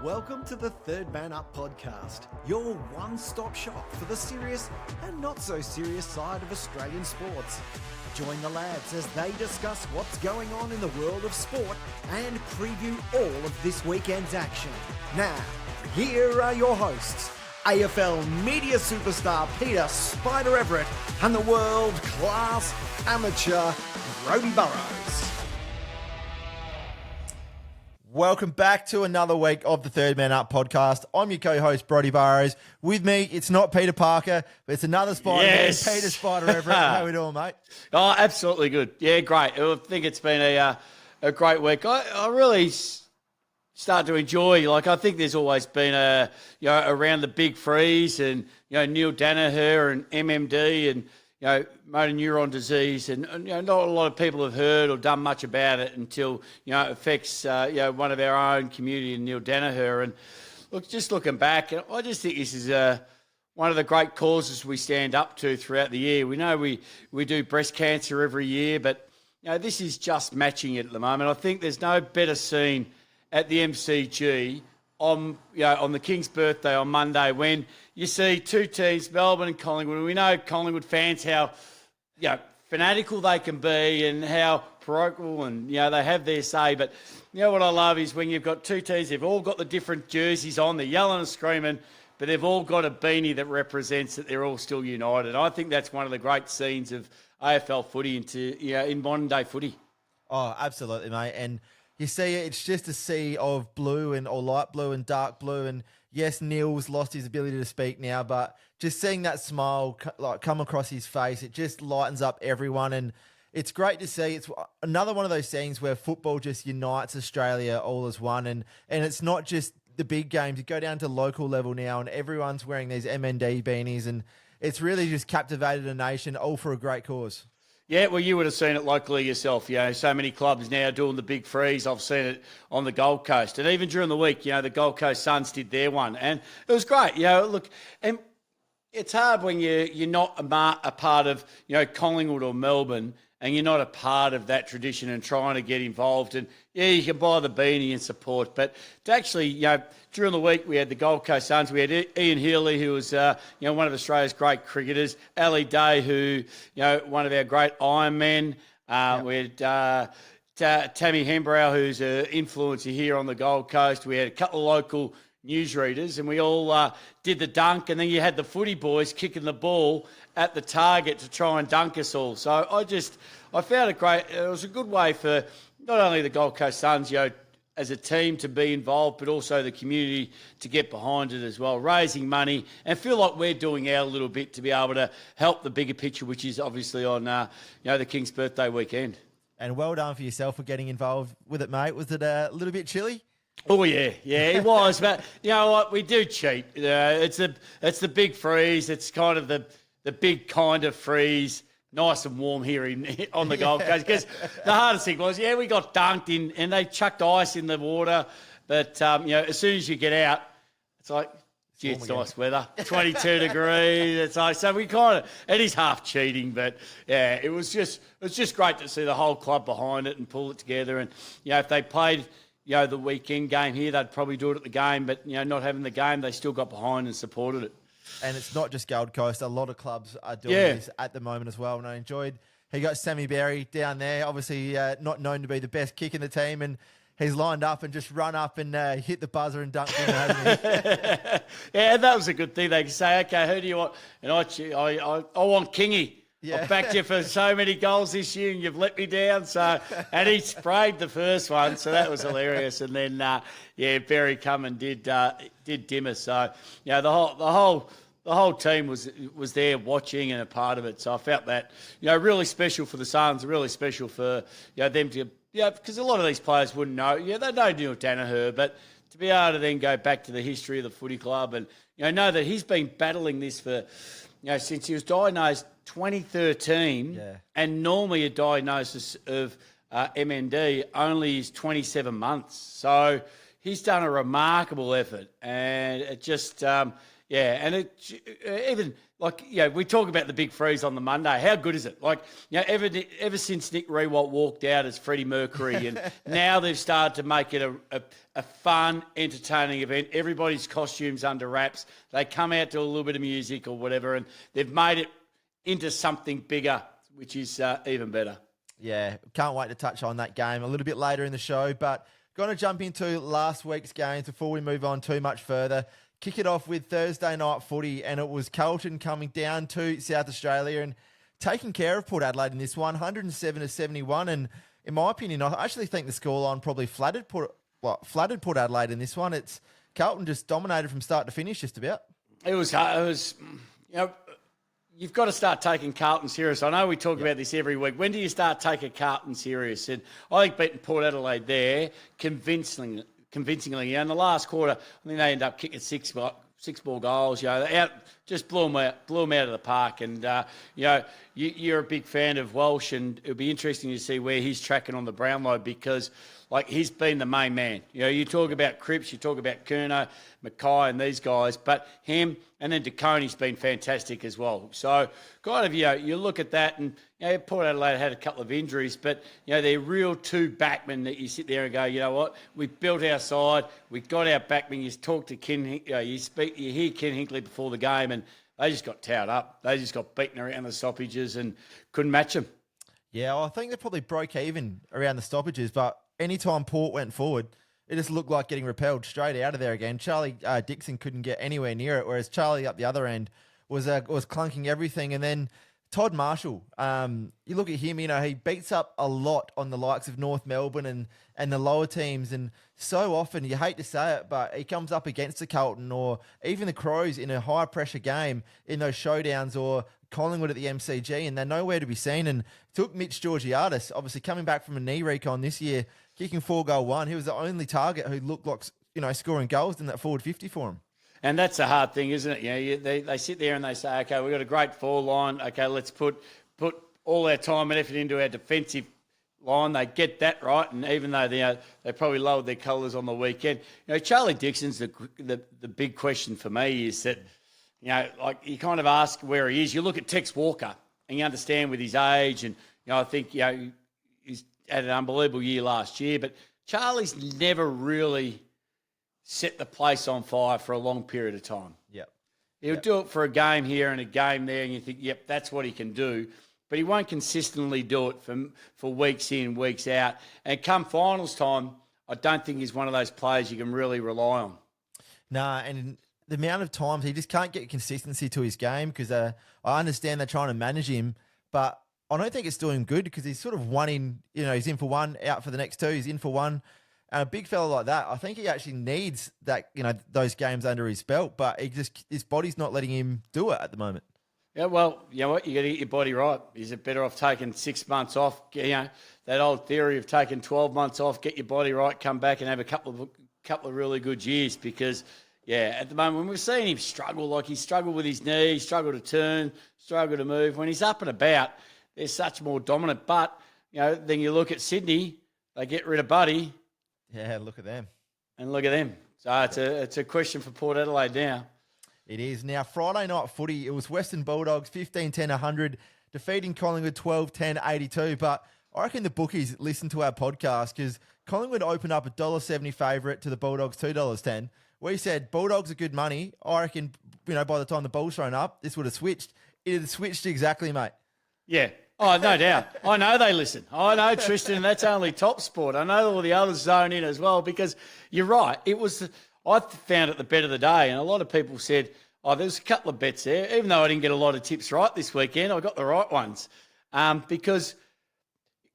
Welcome to the Third Man Up podcast, your one-stop shop for the serious and not so serious side of Australian sports. Join the lads as they discuss what's going on in the world of sport and preview all of this weekend's action. Now, here are your hosts, AFL media superstar Peter Spida Everitt and the world-class amateur Brody Burrows. Welcome back to another week of the Third Man Up podcast. I'm your co-host, Brody Burrows. With me, it's not Peter Parker, but it's another Spider Man, Peter Spida Everitt. How are we doing, mate? Oh, absolutely good. Yeah, great. I think it's been a great week. I really start to enjoy. I think there's always been around the big freeze and Neil Danaher and MND and motor neuron disease, and not a lot of people have heard or done much about it until it affects one of our own community, Neil Danaher. And look, just looking back, I just think this is one of the great causes we stand up to throughout the year. We know we do breast cancer every year, but this is just matching it at the moment. I think there's no better scene at the MCG on the King's birthday on Monday when you see two teams, Melbourne and Collingwood. And we know Collingwood fans how fanatical they can be and how parochial and they have their say. But what I love is when you've got two teams, they've all got the different jerseys on, they're yelling and screaming, but they've all got a beanie that represents that they're all still united. I think that's one of the great scenes of AFL footy in modern day footy. Oh, absolutely, mate. And you see, it's just a sea of blue or light blue and dark blue. And yes, Neil's lost his ability to speak now, but just seeing that smile come across his face, it just lightens up everyone. And it's great to see. It's another one of those scenes where football just unites Australia all as one. And it's not just the big games. You go down to local level now and everyone's wearing these MND beanies. And it's really just captivated a nation, all for a great cause. Yeah, well, you would have seen it locally yourself. So many clubs now doing the big freeze. I've seen it on the Gold Coast. And even during the week, the Gold Coast Suns did their one. And it was great. Look, and it's hard when you're not a part of, Collingwood or Melbourne and you're not a part of that tradition and trying to get involved. And, you can buy the beanie and support. But to actually, during the week, we had the Gold Coast Suns. We had Ian Healy, who was, one of Australia's great cricketers. Ali Day, who, one of our great Ironmen. We had Tammy Hembrow, who's an influencer here on the Gold Coast. We had a couple of local newsreaders, and we all did the dunk. And then you had the footy boys kicking the ball at the target to try and dunk us all. So I found it great. It was a good way for not only the Gold Coast Suns, as a team to be involved, but also the community to get behind it as well, raising money and feel like we're doing our little bit to be able to help the bigger picture, which is obviously on, the King's birthday weekend. And well done for yourself for getting involved with it, mate. Was it a little bit chilly? Oh, yeah, it was. But you know what? We do cheat. It's the big freeze. It's kind of the big kind of freeze. Nice and warm here on the Gold Coast. Because the hardest thing was, we got dunked in and they chucked ice in the water. But, as soon as you get out, it's like, gee, it's nice weather. 22 degrees. It's like, so we it is half cheating. But, it was just great to see the whole club behind it and pull it together. And, if they played, the weekend game here, they'd probably do it at the game. But, not having the game, they still got behind and supported it. And it's not just Gold Coast. A lot of clubs are doing this at the moment as well. And I enjoyed, he got Sammy Berry down there, obviously not known to be the best kick in the team. And he's lined up and just run up and hit the buzzer and dunked in, hasn't he? Yeah, that was a good thing. They could say, okay, who do you want? And I want Kingy. Yeah. I've backed you for so many goals this year and you've let me down. So, and he sprayed the first one, so that was hilarious. And then, Berry come and did dimmer. So, the whole team was there watching and a part of it. So I felt that, really special for the Suns, really special for, them to, because a lot of these players wouldn't know. Yeah, they know Neil Danaher, but to be able to then go back to the history of the footy club and, know that he's been battling this for, since he was diagnosed 2013, and normally a diagnosis of MND only is 27 months. So he's done a remarkable effort, and it just, Yeah, and even like we talk about the big freeze on the Monday. How good is it? Like ever since Nick Rewalt walked out as Freddie Mercury, and now they've started to make it a fun, entertaining event. Everybody's costumes under wraps. They come out to a little bit of music or whatever, and they've made it into something bigger, which is even better. Yeah, can't wait to touch on that game a little bit later in the show, but going to jump into last week's games before we move on too much further. Kick it off with Thursday night footy, and it was Carlton coming down to South Australia and taking care of Port Adelaide in this one, 107-71. And in my opinion, I actually think the scoreline probably flattered Port Adelaide in this one. It's Carlton just dominated from start to finish, just about. It was, you've got to start taking Carlton serious. I know we talk about this every week. When do you start taking Carlton serious? And I think beating Port Adelaide there convincingly. In the last quarter, I think they ended up kicking six more goals. They just blew them out of the park. And you're a big fan of Walsh, and it'll be interesting to see where he's tracking on the Brownlow because, he's been the main man. You talk about Cripps, you talk about Curnow, Mackay, and these guys, but him and then DeConey's been fantastic as well. So, you look at that, and Port Adelaide had a couple of injuries, but they're real two backmen that you sit there and go, you know what, we built our side, we got our backmen. You talk to Ken, you hear Ken Hinkley before the game, and they just got towed up. They just got beaten around the stoppages and couldn't match them. Yeah, I think they probably broke even around the stoppages, but anytime Port went forward, it just looked like getting repelled straight out of there again. Charlie Dixon couldn't get anywhere near it, whereas Charlie up the other end was clunking everything. And then Todd Marshall, you look at him, he beats up a lot on the likes of North Melbourne and the lower teams. And so often, you hate to say it, but he comes up against the Carlton or even the Crows in a high pressure game in those showdowns or Collingwood at the MCG, and they're nowhere to be seen. And took Mitch Georgiadis, obviously coming back from a knee recon this year, kicking 4-goal-1. He was the only target who looked like, scoring goals in that forward 50 for him. And that's the hard thing, isn't it? They sit there and they say, okay, we've got a great forward line. Okay, let's put all our time and effort into our defensive line. They get that right, and even though they probably lowered their colours on the weekend, Charlie Dixon's the big question for me is that, you kind of ask where he is. You look at Tex Walker and you understand with his age, and I think he's had an unbelievable year last year, but Charlie's never really set the place on fire for a long period of time. Yep. He'll do it for a game here and a game there, and you think, yep, that's what he can do. But he won't consistently do it for weeks in, weeks out. And come finals time, I don't think he's one of those players you can really rely on. Nah, and the amount of times he just can't get consistency to his game because I understand they're trying to manage him, but I don't think it's doing him good because he's sort of he's in for one, out for the next two, he's in for one. And a big fella like that, I think he actually needs that, those games under his belt, but his body's not letting him do it at the moment. Yeah, well, you know what? You got to get your body right. Is it better off taking 6 months off? That old theory of taking 12 months off, get your body right, come back and have a couple of really good years because, at the moment, when we're seeing him struggle, he struggled with his knee, struggled to turn, struggled to move. When he's up and about, they're such more dominant. But, then you look at Sydney, they get rid of Buddy. Yeah, look at them. And look at them. So it's a question for Port Adelaide now. It is. Now, Friday night footy, it was Western Bulldogs 15-10-100, defeating Collingwood 12-10-82. But I reckon the bookies listen to our podcast because Collingwood opened up a $1.70 favourite to the Bulldogs, $2.10. We said Bulldogs are good money. I reckon, by the time the ball's thrown up, this would have switched. It had switched exactly, mate. Yeah. Oh, no doubt. I know they listen. I know, Tristan, that's only Top Sport. I know all the others zone in as well because you're right. I found it the bet of the day, and a lot of people said, there's a couple of bets there. Even though I didn't get a lot of tips right this weekend, I got the right ones because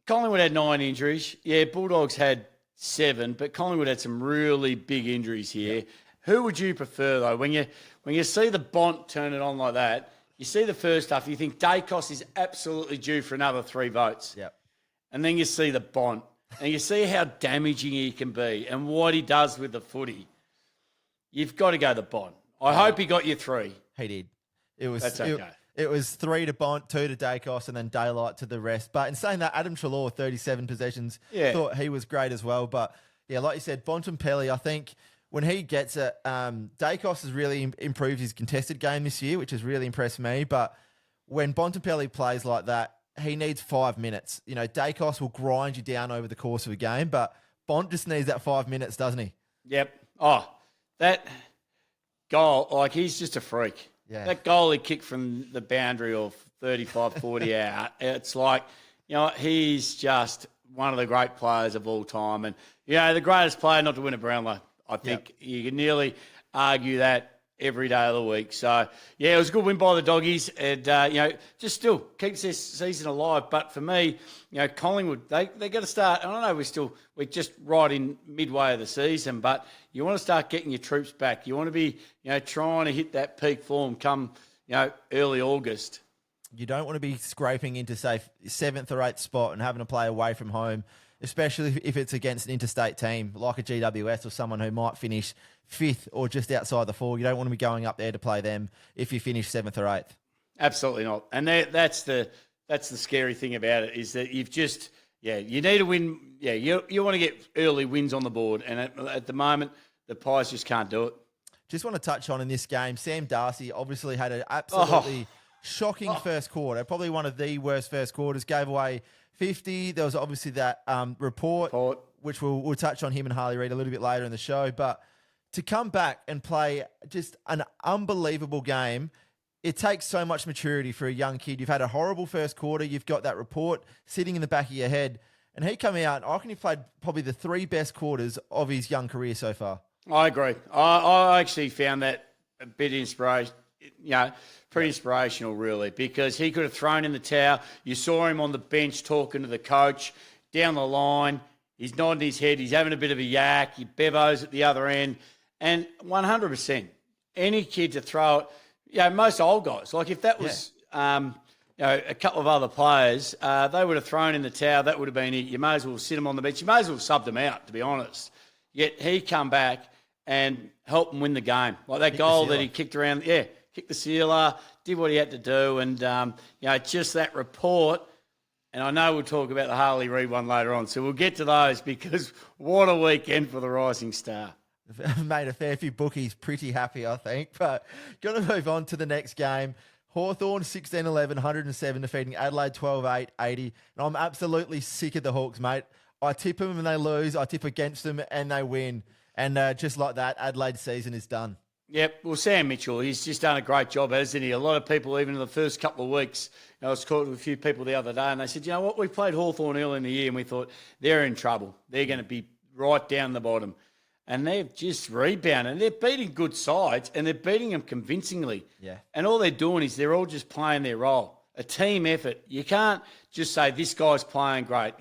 Collingwood had 9 injuries. Yeah, Bulldogs had 7, but Collingwood had some really big injuries here. Yep. Who would you prefer, though? When you see the Bont turn it on like that, you see the first half, you think Dacos is absolutely due for another 3 votes. Yep. And then you see the Bont, and you see how damaging he can be and what he does with the footy. You've got to go the Bont. I hope he got you 3. He did. That's okay. It was 3 to Bont, 2 to Dacos, and then daylight to the rest. But in saying that, Adam Treloar, 37 possessions, thought he was great as well. But, like you said, Bontempelli, I think when he gets it, Dacos has really improved his contested game this year, which has really impressed me. But when Bontempelli plays like that, he needs 5 minutes. You know, Dacos will grind you down over the course of a game, but Bont just needs that 5 minutes, doesn't he? Yep. Oh, that goal, like, he's just a freak. Yeah. That goal he kicked from the boundary of 35, 40 out, it's like, you know, he's just one of the great players of all time. And, you know, the greatest player not to win a Brownlow. I think you can nearly argue that every day of the week. So, yeah, it was a good win by the Doggies. And, you know, just still keeps this season alive. But for me, you know, Collingwood, they got to start. I don't know, we're just right in midway of the season, but you want to start getting your troops back. You want to be, you know, trying to hit that peak form come, you know, early August. You don't want to be scraping into, say, 7th or 8th spot and having to play away from home, especially if it's against an interstate team like a GWS or someone who might finish 5th or just outside the 4. You don't want to be going up there to play them if you finish 7th or 8th. Absolutely not. And that's the scary thing about it, is that you've just, you need to win. Yeah, you want to get early wins on the board. And at the moment, the Pies just can't do it. Just want to touch on in this game, Sam Darcy obviously had an absolutely shocking first quarter, probably one of the worst first quarters, gave away 50. There was obviously that report, which we'll touch on him and Harley Reid a little bit later in the show. But to come back and play just an unbelievable game, it takes so much maturity for a young kid. You've had a horrible first quarter. You've got that report sitting in the back of your head. And he came out, I reckon he played probably the 3 best quarters of his young career so far. I agree. I actually found that a bit pretty inspirational, really, because he could have thrown in the towel. You saw him on the bench talking to the coach down the line. He's nodding his head. He's having a bit of a yak. He bevos at the other end. And 100%, any kid to throw it, most old guys, like if that was a couple of other players, they would have thrown in the towel. That would have been it. You may as well sit them on the bench. You may as well sub them out, to be honest. Yet he come back and helped them win the game. Like that goal that he kicked around, kicked the sealer, did what he had to do. And, just that report. And I know we'll talk about the Harley Reid one later on. So we'll get to those, because what a weekend for the Rising Star. Made a fair few bookies pretty happy, I think. But going to move on to the next game. Hawthorn 16-11, 107, defeating Adelaide 12-8, 80. And I'm absolutely sick of the Hawks, mate. I tip them and they lose. I tip against them and they win. And just like that, Adelaide's season is done. Yep. Well, Sam Mitchell, he's just done a great job, hasn't he? A lot of people, even in the first couple of weeks, I was talking to a few people the other day, and they said, you know what, we played Hawthorn early in the year, and we thought, they're in trouble. They're going to be right down the bottom. And they've just rebounded. And they're beating good sides, and they're beating them convincingly. Yeah. And all they're doing is they're all just playing their role. A team effort. You can't just say, this guy's playing great.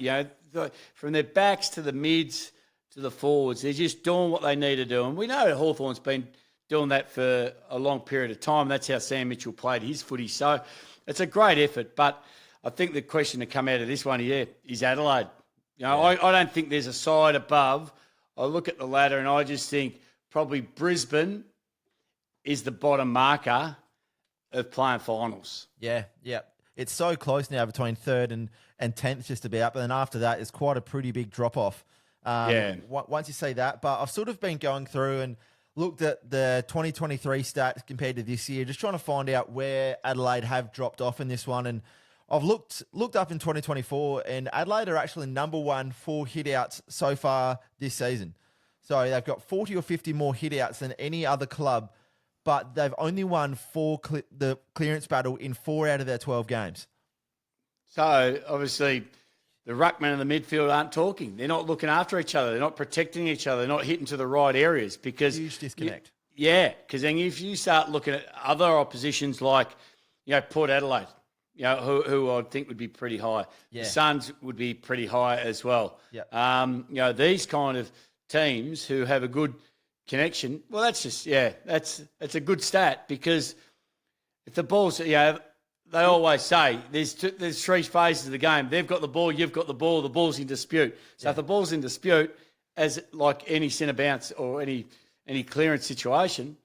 From their backs to the mids to the forwards, they're just doing what they need to do. And we know that Hawthorn's been doing that for a long period of time. That's how Sam Mitchell played his footy. So it's a great effort. But I think the question to come out of this one here is Adelaide. I don't think there's a side above. I look at the ladder and I just think probably Brisbane is the bottom marker of playing finals. Yeah. It's so close now between 3rd and 10th just about. But then after that, it's quite a pretty big drop-off. Once you see that. But I've sort of been going through and looked at the 2023 stats compared to this year, just trying to find out where Adelaide have dropped off in this one. And I've looked up in 2024, and Adelaide are actually number 1 for hitouts so far this season. So they've got 40 or 50 more hitouts than any other club, but they've only won the clearance battle in 4 out of their 12 games. So obviously the ruckman and the midfield aren't talking. They're not looking after each other. They're not protecting each other. They're not hitting to the right areas because huge disconnect. Because then if you start looking at other oppositions like, Port Adelaide, who I think would be pretty high. Yeah. The Suns would be pretty high as well. Yeah. These kind of teams who have a good connection, well, that's just, that's a good stat because if the ball's, they always say there's 3 phases of the game. They've got the ball, you've got the ball's in dispute. So if the ball's in dispute, as like any centre bounce or any clearance situation,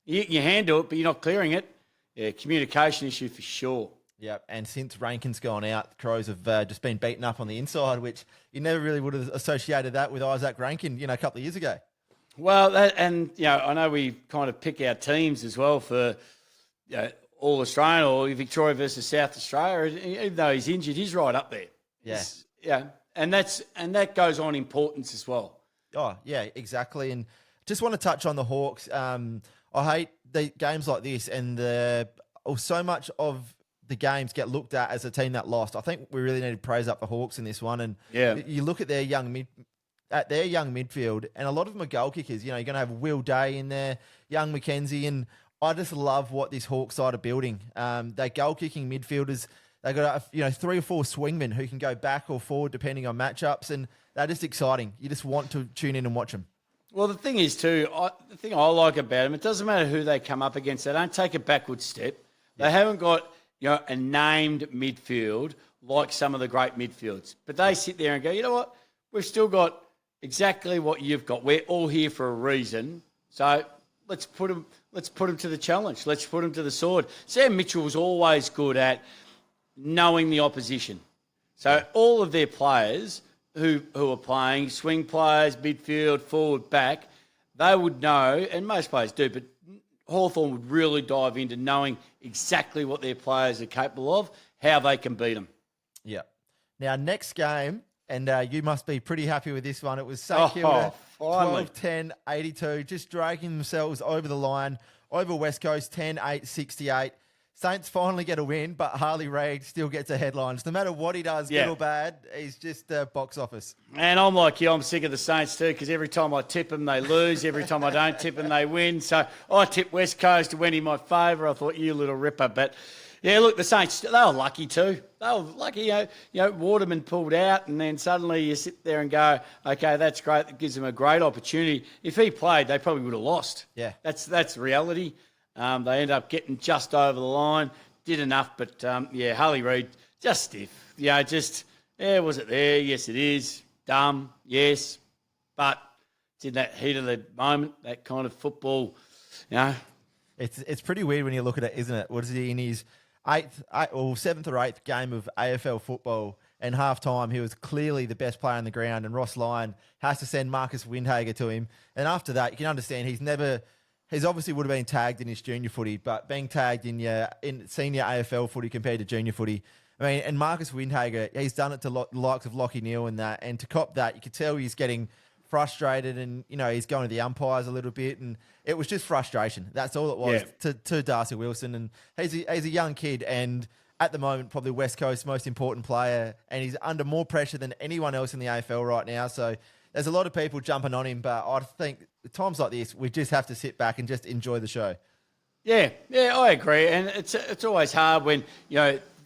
you handle it, but you're not clearing it. Yeah, communication issue for sure. Yeah, and since Rankin's gone out, the Crows have just been beaten up on the inside, which you never really would have associated that with Isaac Rankin, a couple of years ago. Well, I know we kind of pick our teams as well for All Australian or Victoria versus South Australia. Even though he's injured, he's right up there. Yeah. And that goes on importance as well. Oh, yeah, exactly. And just want to touch on the Hawks. I hate the games like this, and so much of the games get looked at as a team that lost. I think we really need to praise up the Hawks in this one. And you look at their young midfield, and a lot of them are goal kickers. You're going to have Will Day in there, young McKenzie, and I just love what this Hawks side are building. They're goal kicking midfielders. They got 3 or 4 swingmen who can go back or forward depending on matchups, and they're just exciting. You just want to tune in and watch them. Well, the thing is too, the thing I like about them, it doesn't matter who they come up against. They don't take a backward step. They haven't got a named midfield like some of the great midfields, but they sit there and go, you know what? We've still got exactly what you've got. We're all here for a reason, so let's put them to the challenge. Let's put them to the sword. Sam Mitchell was always good at knowing the opposition. So all of their players who are playing, swing players, midfield, forward, back, they would know, and most players do, but Hawthorn would really dive into knowing exactly what their players are capable of, how they can beat them. Yeah. Now, next game, and you must be pretty happy with this one. It was St Kilda, 12-10, 82, just dragging themselves over the line, over West Coast, 10-8, 68. Saints finally get a win, but Harley Reid still gets a headlines. No matter what he does, good or bad, he's just box office. And I'm like you, I'm sick of the Saints too, because every time I tip them, they lose. Every time I don't tip them, they win. So I tipped West Coast to win in my favour. I thought, you little ripper. But, yeah, look, the Saints, they were lucky too. They were lucky, Waterman pulled out, and then suddenly you sit there and go, okay, that's great. That gives them a great opportunity. If he played, they probably would have lost. Yeah. That's reality. They end up getting just over the line, did enough, but Harley Reid, just stiff. Was it there? Yes, it is. Dumb, yes, but it's in that heat of the moment, that kind of football, It's pretty weird when you look at it, isn't it? What is he in his 7th or 8th game of AFL football, and half-time he was clearly the best player on the ground, and Ross Lyon has to send Marcus Windhager to him. And after that, you can understand He's obviously would have been tagged in his junior footy, but being tagged in senior AFL footy compared to junior footy. I mean, and Marcus Windhager, he's done it to the likes of Lachie Neale and that. And to cop that, you could tell he's getting frustrated, and, he's going to the umpires a little bit. And it was just frustration. That's all it was to Darcy Wilson. And he's a young kid, and at the moment, probably West Coast's most important player. And he's under more pressure than anyone else in the AFL right now. So there's a lot of people jumping on him, but I think at times like this, we just have to sit back and just enjoy the show. Yeah, I agree. And it's always hard when,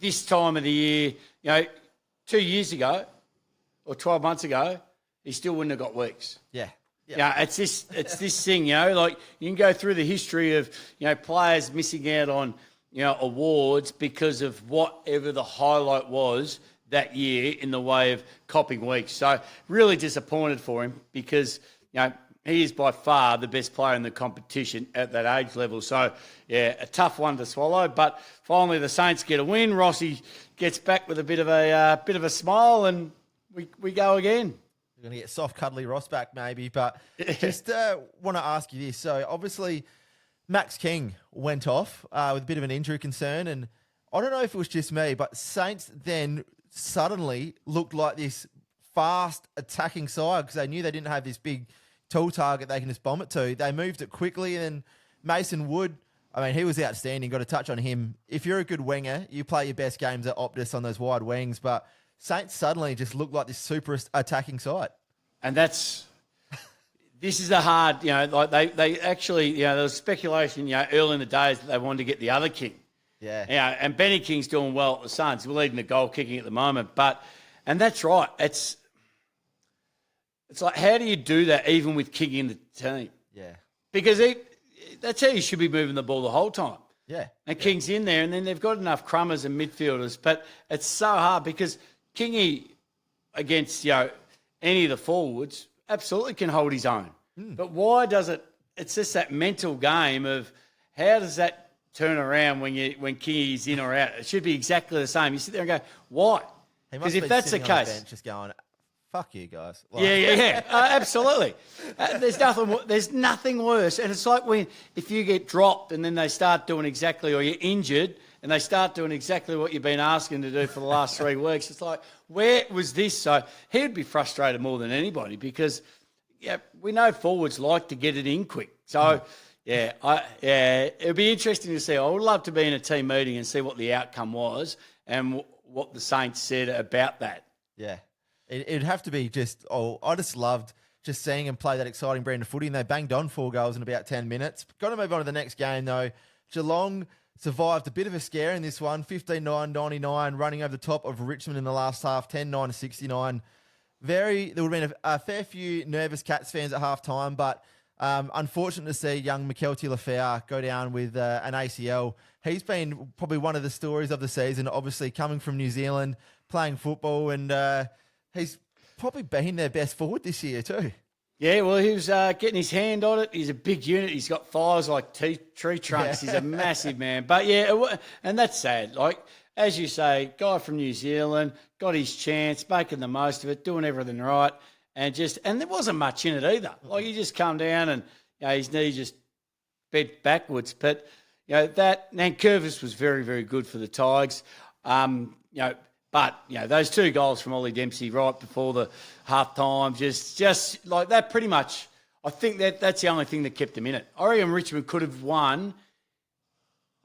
this time of the year, 2 years ago or 12 months ago, he still wouldn't have got weeks. Yeah. It's this thing, like you can go through the history of, players missing out on, awards because of whatever the highlight was that year in the way of copping weeks. So really disappointed for him because, he is by far the best player in the competition at that age level. So, a tough one to swallow. But finally the Saints get a win. Rossi gets back with a bit of a smile, and we go again. We're going to get soft, cuddly Ross back maybe. But just want to ask you this. So obviously Max King went off with a bit of an injury concern, and I don't know if it was just me, but Saints then suddenly looked like this fast attacking side because they knew they didn't have this big tall target they can just bomb it to. They moved it quickly, and then Mason Wood, he was outstanding. Got to touch on him. If you're a good winger, you play your best games at Optus on those wide wings, but Saints suddenly just looked like this super attacking side. And this is a hard, they actually, there was speculation, early in the days that they wanted to get the other King. Yeah. And Benny King's doing well at the Suns. We're leading the goal kicking at the moment. And that's right. It's like, how do you do that even with King in the team? Yeah. Because that's how you should be moving the ball the whole time. Yeah. And King's in there, and then they've got enough crummers and midfielders. But it's so hard because Kingy against, any of the forwards absolutely can hold his own. But why does it? It's just that mental game of how does that turn around when Kingy's in or out? It should be exactly the same. You sit there and go, why? Because if that's the case, just going, fuck you guys. Yeah. Absolutely. There's nothing worse. And it's like if you get dropped and then they start doing exactly, or you're injured and they start doing exactly what you've been asking to do for the last 3 weeks. It's like, where was this? So he'd be frustrated more than anybody because we know forwards like to get it in quick. So it'd be interesting to see. I would love to be in a team meeting and see what the outcome was and what the Saints said about that. Yeah. It'd have to be I just loved just seeing them play that exciting brand of footy, and they banged on 4 goals in about 10 minutes. Got to move on to the next game, though. Geelong survived a bit of a scare in this one, 15-9-99, running over the top of Richmond in the last half, 10-9-69. There would have been a fair few nervous Cats fans at half-time, but unfortunate to see young Mickelty Lafau go down with an ACL. He's been probably one of the stories of the season, obviously coming from New Zealand, playing football, and he's probably been their best forward this year too. Yeah, well, he was getting his hand on it. He's a big unit. He's got thighs like tree trunks. He's a massive man. But and that's sad. Like, as you say, guy from New Zealand, got his chance, making the most of it, doing everything right. And there wasn't much in it either. Like, he just come down and his knee just bent backwards. But, Nankervis was very, very good for the Tigers. But those 2 goals from Ollie Dempsey right before the half-time, just like that pretty much, I think that's the only thing that kept them in it. I reckon Richmond could have won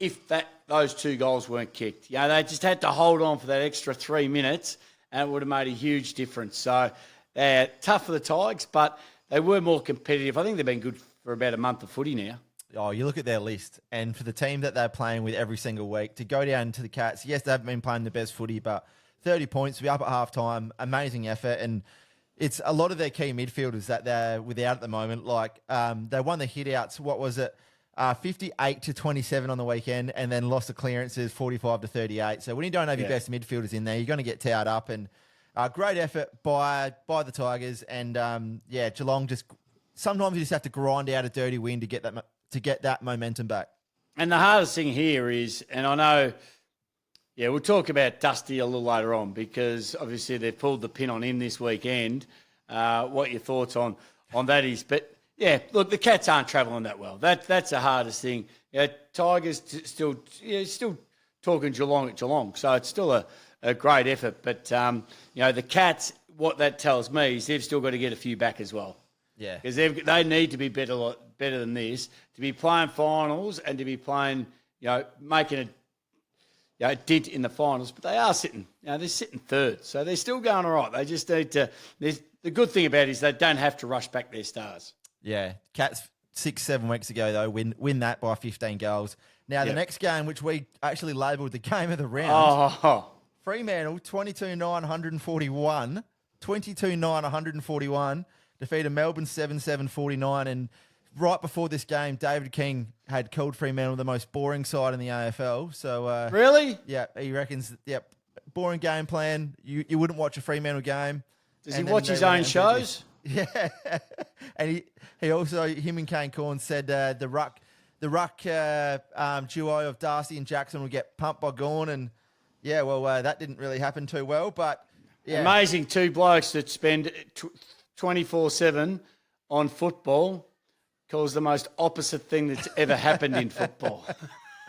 if those 2 goals weren't kicked. They just had to hold on for that extra 3 minutes, and it would have made a huge difference. So, tough for the Tigers, but they were more competitive. I think they've been good for about a month of footy now. Oh, you look at their list, and for the team that they're playing with every single week, to go down to the Cats, yes, they haven't been playing the best footy, but 30 points to be up at halftime, amazing effort, and it's a lot of their key midfielders that they're without at the moment. Like, they won the hit-outs, 58-27 on the weekend, and then lost the clearances 45-38. So when you don't have your best midfielders in there, you're going to get towed up, and great effort by the Tigers, and Geelong sometimes you just have to grind out a dirty win to get that momentum back. And the hardest thing here is, and I know, we'll talk about Dusty a little later on because obviously they've pulled the pin on him this weekend. What your thoughts on that is, but look, the Cats aren't travelling that well. That's the hardest thing. Tigers still talking Geelong at Geelong, so it's still a great effort. But the Cats, what that tells me is they've still got to get a few back as well. Yeah, because they need to be better than this to be playing finals and to be playing, making a dent in the finals. But they are sitting, they're sitting third, so they're still going all right. They just need to. The good thing about it is they don't have to rush back their stars. Yeah, Cats 6-7 weeks ago though win that by 15 goals. Now the next game, which we actually labelled the game of the round, Fremantle 22-9-141, 22-9-141. Defeated Melbourne 7-7-49, and right before this game, David King had called Fremantle the most boring side in the AFL. So really, yeah, he reckons, boring game plan. You wouldn't watch a Fremantle game. Does he watch his own shows? Yeah, and he also him and Kane Corn said the ruck duo of Darcy and Jackson would get pumped by Gawn, and that didn't really happen too well. But amazing 2 blokes that spend 24/7 on football calls the most opposite thing that's ever happened in football.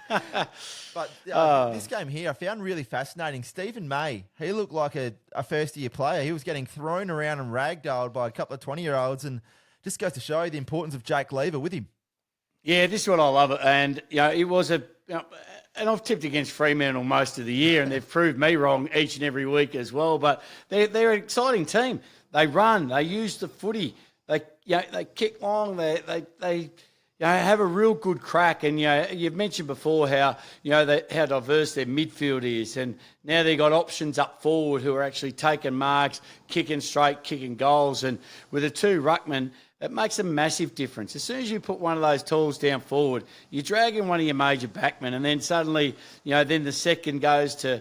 But this game here I found really fascinating. Stephen May, he looked like a first-year player. He was getting thrown around and ragdolled by a couple of 20-year-olds, and just goes to show you the importance of Jake Lever with him. Yeah, this is what I love. And, it was and I've tipped against Fremantle most of the year, and they've proved me wrong each and every week as well. But they're an exciting team. They run. They use the footy. They kick long. They have a real good crack. And you've mentioned before how how diverse their midfield is, and now they've got options up forward who are actually taking marks, kicking straight, kicking goals. And with the 2 ruckmen, it makes a massive difference. As soon as you put one of those tools down forward, you're dragging one of your major backmen, and then suddenly then the second goes to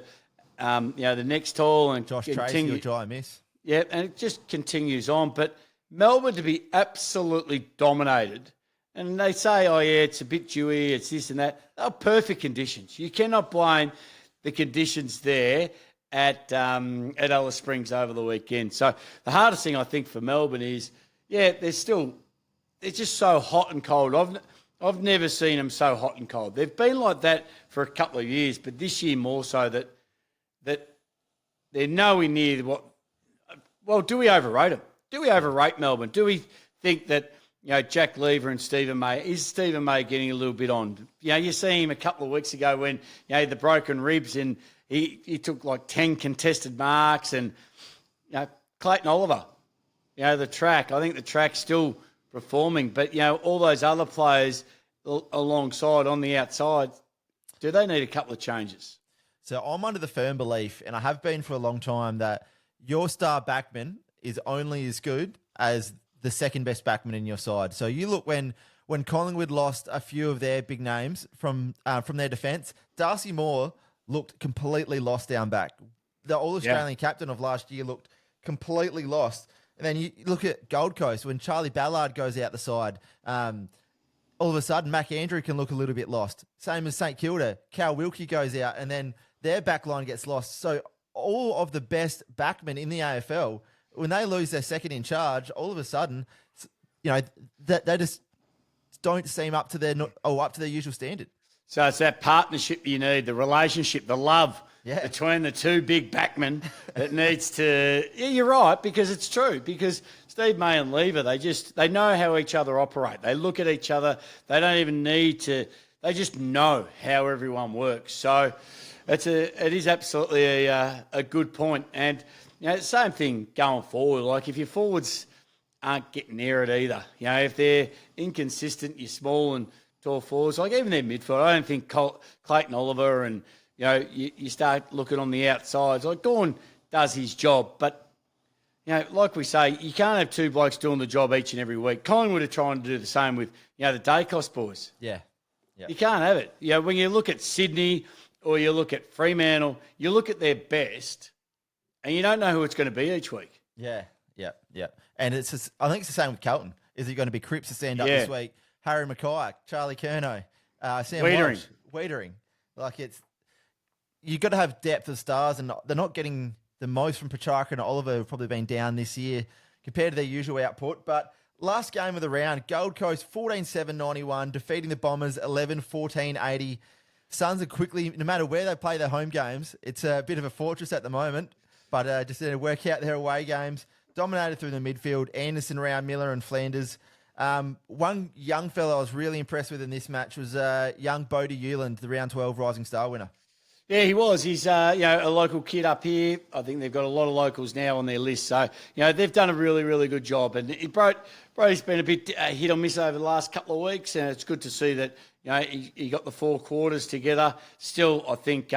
the next tall and Josh Tracy or Jai Miss. Yeah, and it just continues on. But Melbourne to be absolutely dominated, and they say, it's a bit dewy, it's this and that. They're perfect conditions. You cannot blame the conditions there. at Alice Springs over the weekend. So the hardest thing I think for Melbourne is, they're just so hot and cold. I've never seen them so hot and cold. They've been like that for a couple of years, but this year more so that they're nowhere near what. Well, do we overrate them? Do we overrate Melbourne? Do we think that Jack Lever and Stephen May, is Stephen May getting a little bit on? You see him a couple of weeks ago when he had the broken ribs and he took like 10 contested marks, and Clayton Oliver, the track. I think the track's still performing, but all those other players alongside on the outside, do they need a couple of changes? So I'm under the firm belief, and I have been for a long time, that your star backman is only as good as the second best backman in your side. So you look when Collingwood lost a few of their big names from their defence, Darcy Moore looked completely lost down back. The All-Australian captain of last year looked completely lost. And then you look at Gold Coast, when Charlie Ballard goes out the side, all of a sudden Mac Andrew can look a little bit lost. Same as St Kilda. Cal Wilkie goes out and then their back line gets lost. So all of the best backmen in the AFL, when they lose their second in charge, all of a sudden, they just don't seem up to their usual standard. So it's that partnership you need, the relationship, the love between the two big backmen that needs to. Yeah, you're right, because it's true. Because Steve May and Lever, they know how each other operate. They look at each other. They don't even need to. They just know how everyone works. So it is absolutely a good point. And same thing going forward. Like if your forwards aren't getting near it either, if they're inconsistent, you're small and tall forwards, like even their midfield. I don't think Clayton Oliver and you start looking on the outsides. Like Gawn does his job, but like we say, you can't have two blokes doing the job each and every week. Collingwood are trying to do the same with the Dacos boys. Yeah. You can't have it. When you look at Sydney or you look at Fremantle, you look at their best, and you don't know who it's going to be each week. Yeah. And I think it's the same with Carlton. Is it going to be Cripps to stand up this week? Harry Mackay, Charlie Curnow, Sam Wiedering. Like you've got to have depth of stars, and they're not getting the most from Petrarca and Oliver, who've probably been down this year compared to their usual output. But last game of the round, Gold Coast 14-7-91, defeating the Bombers 11-14-80. Suns are quickly, no matter where they play their home games, it's a bit of a fortress at the moment, but just to work out their away games, dominated through the midfield, Anderson, Round, Miller and Flanders. One young fellow I was really impressed with in this match was young Brody, the round 12 Rising Star winner. Yeah, he was. He's a local kid up here. I think they've got a lot of locals now on their list. So, they've done a really, really good job. And Brody's been a bit hit or miss over the last couple of weeks, and it's good to see that, he got the four quarters together. Still, I think,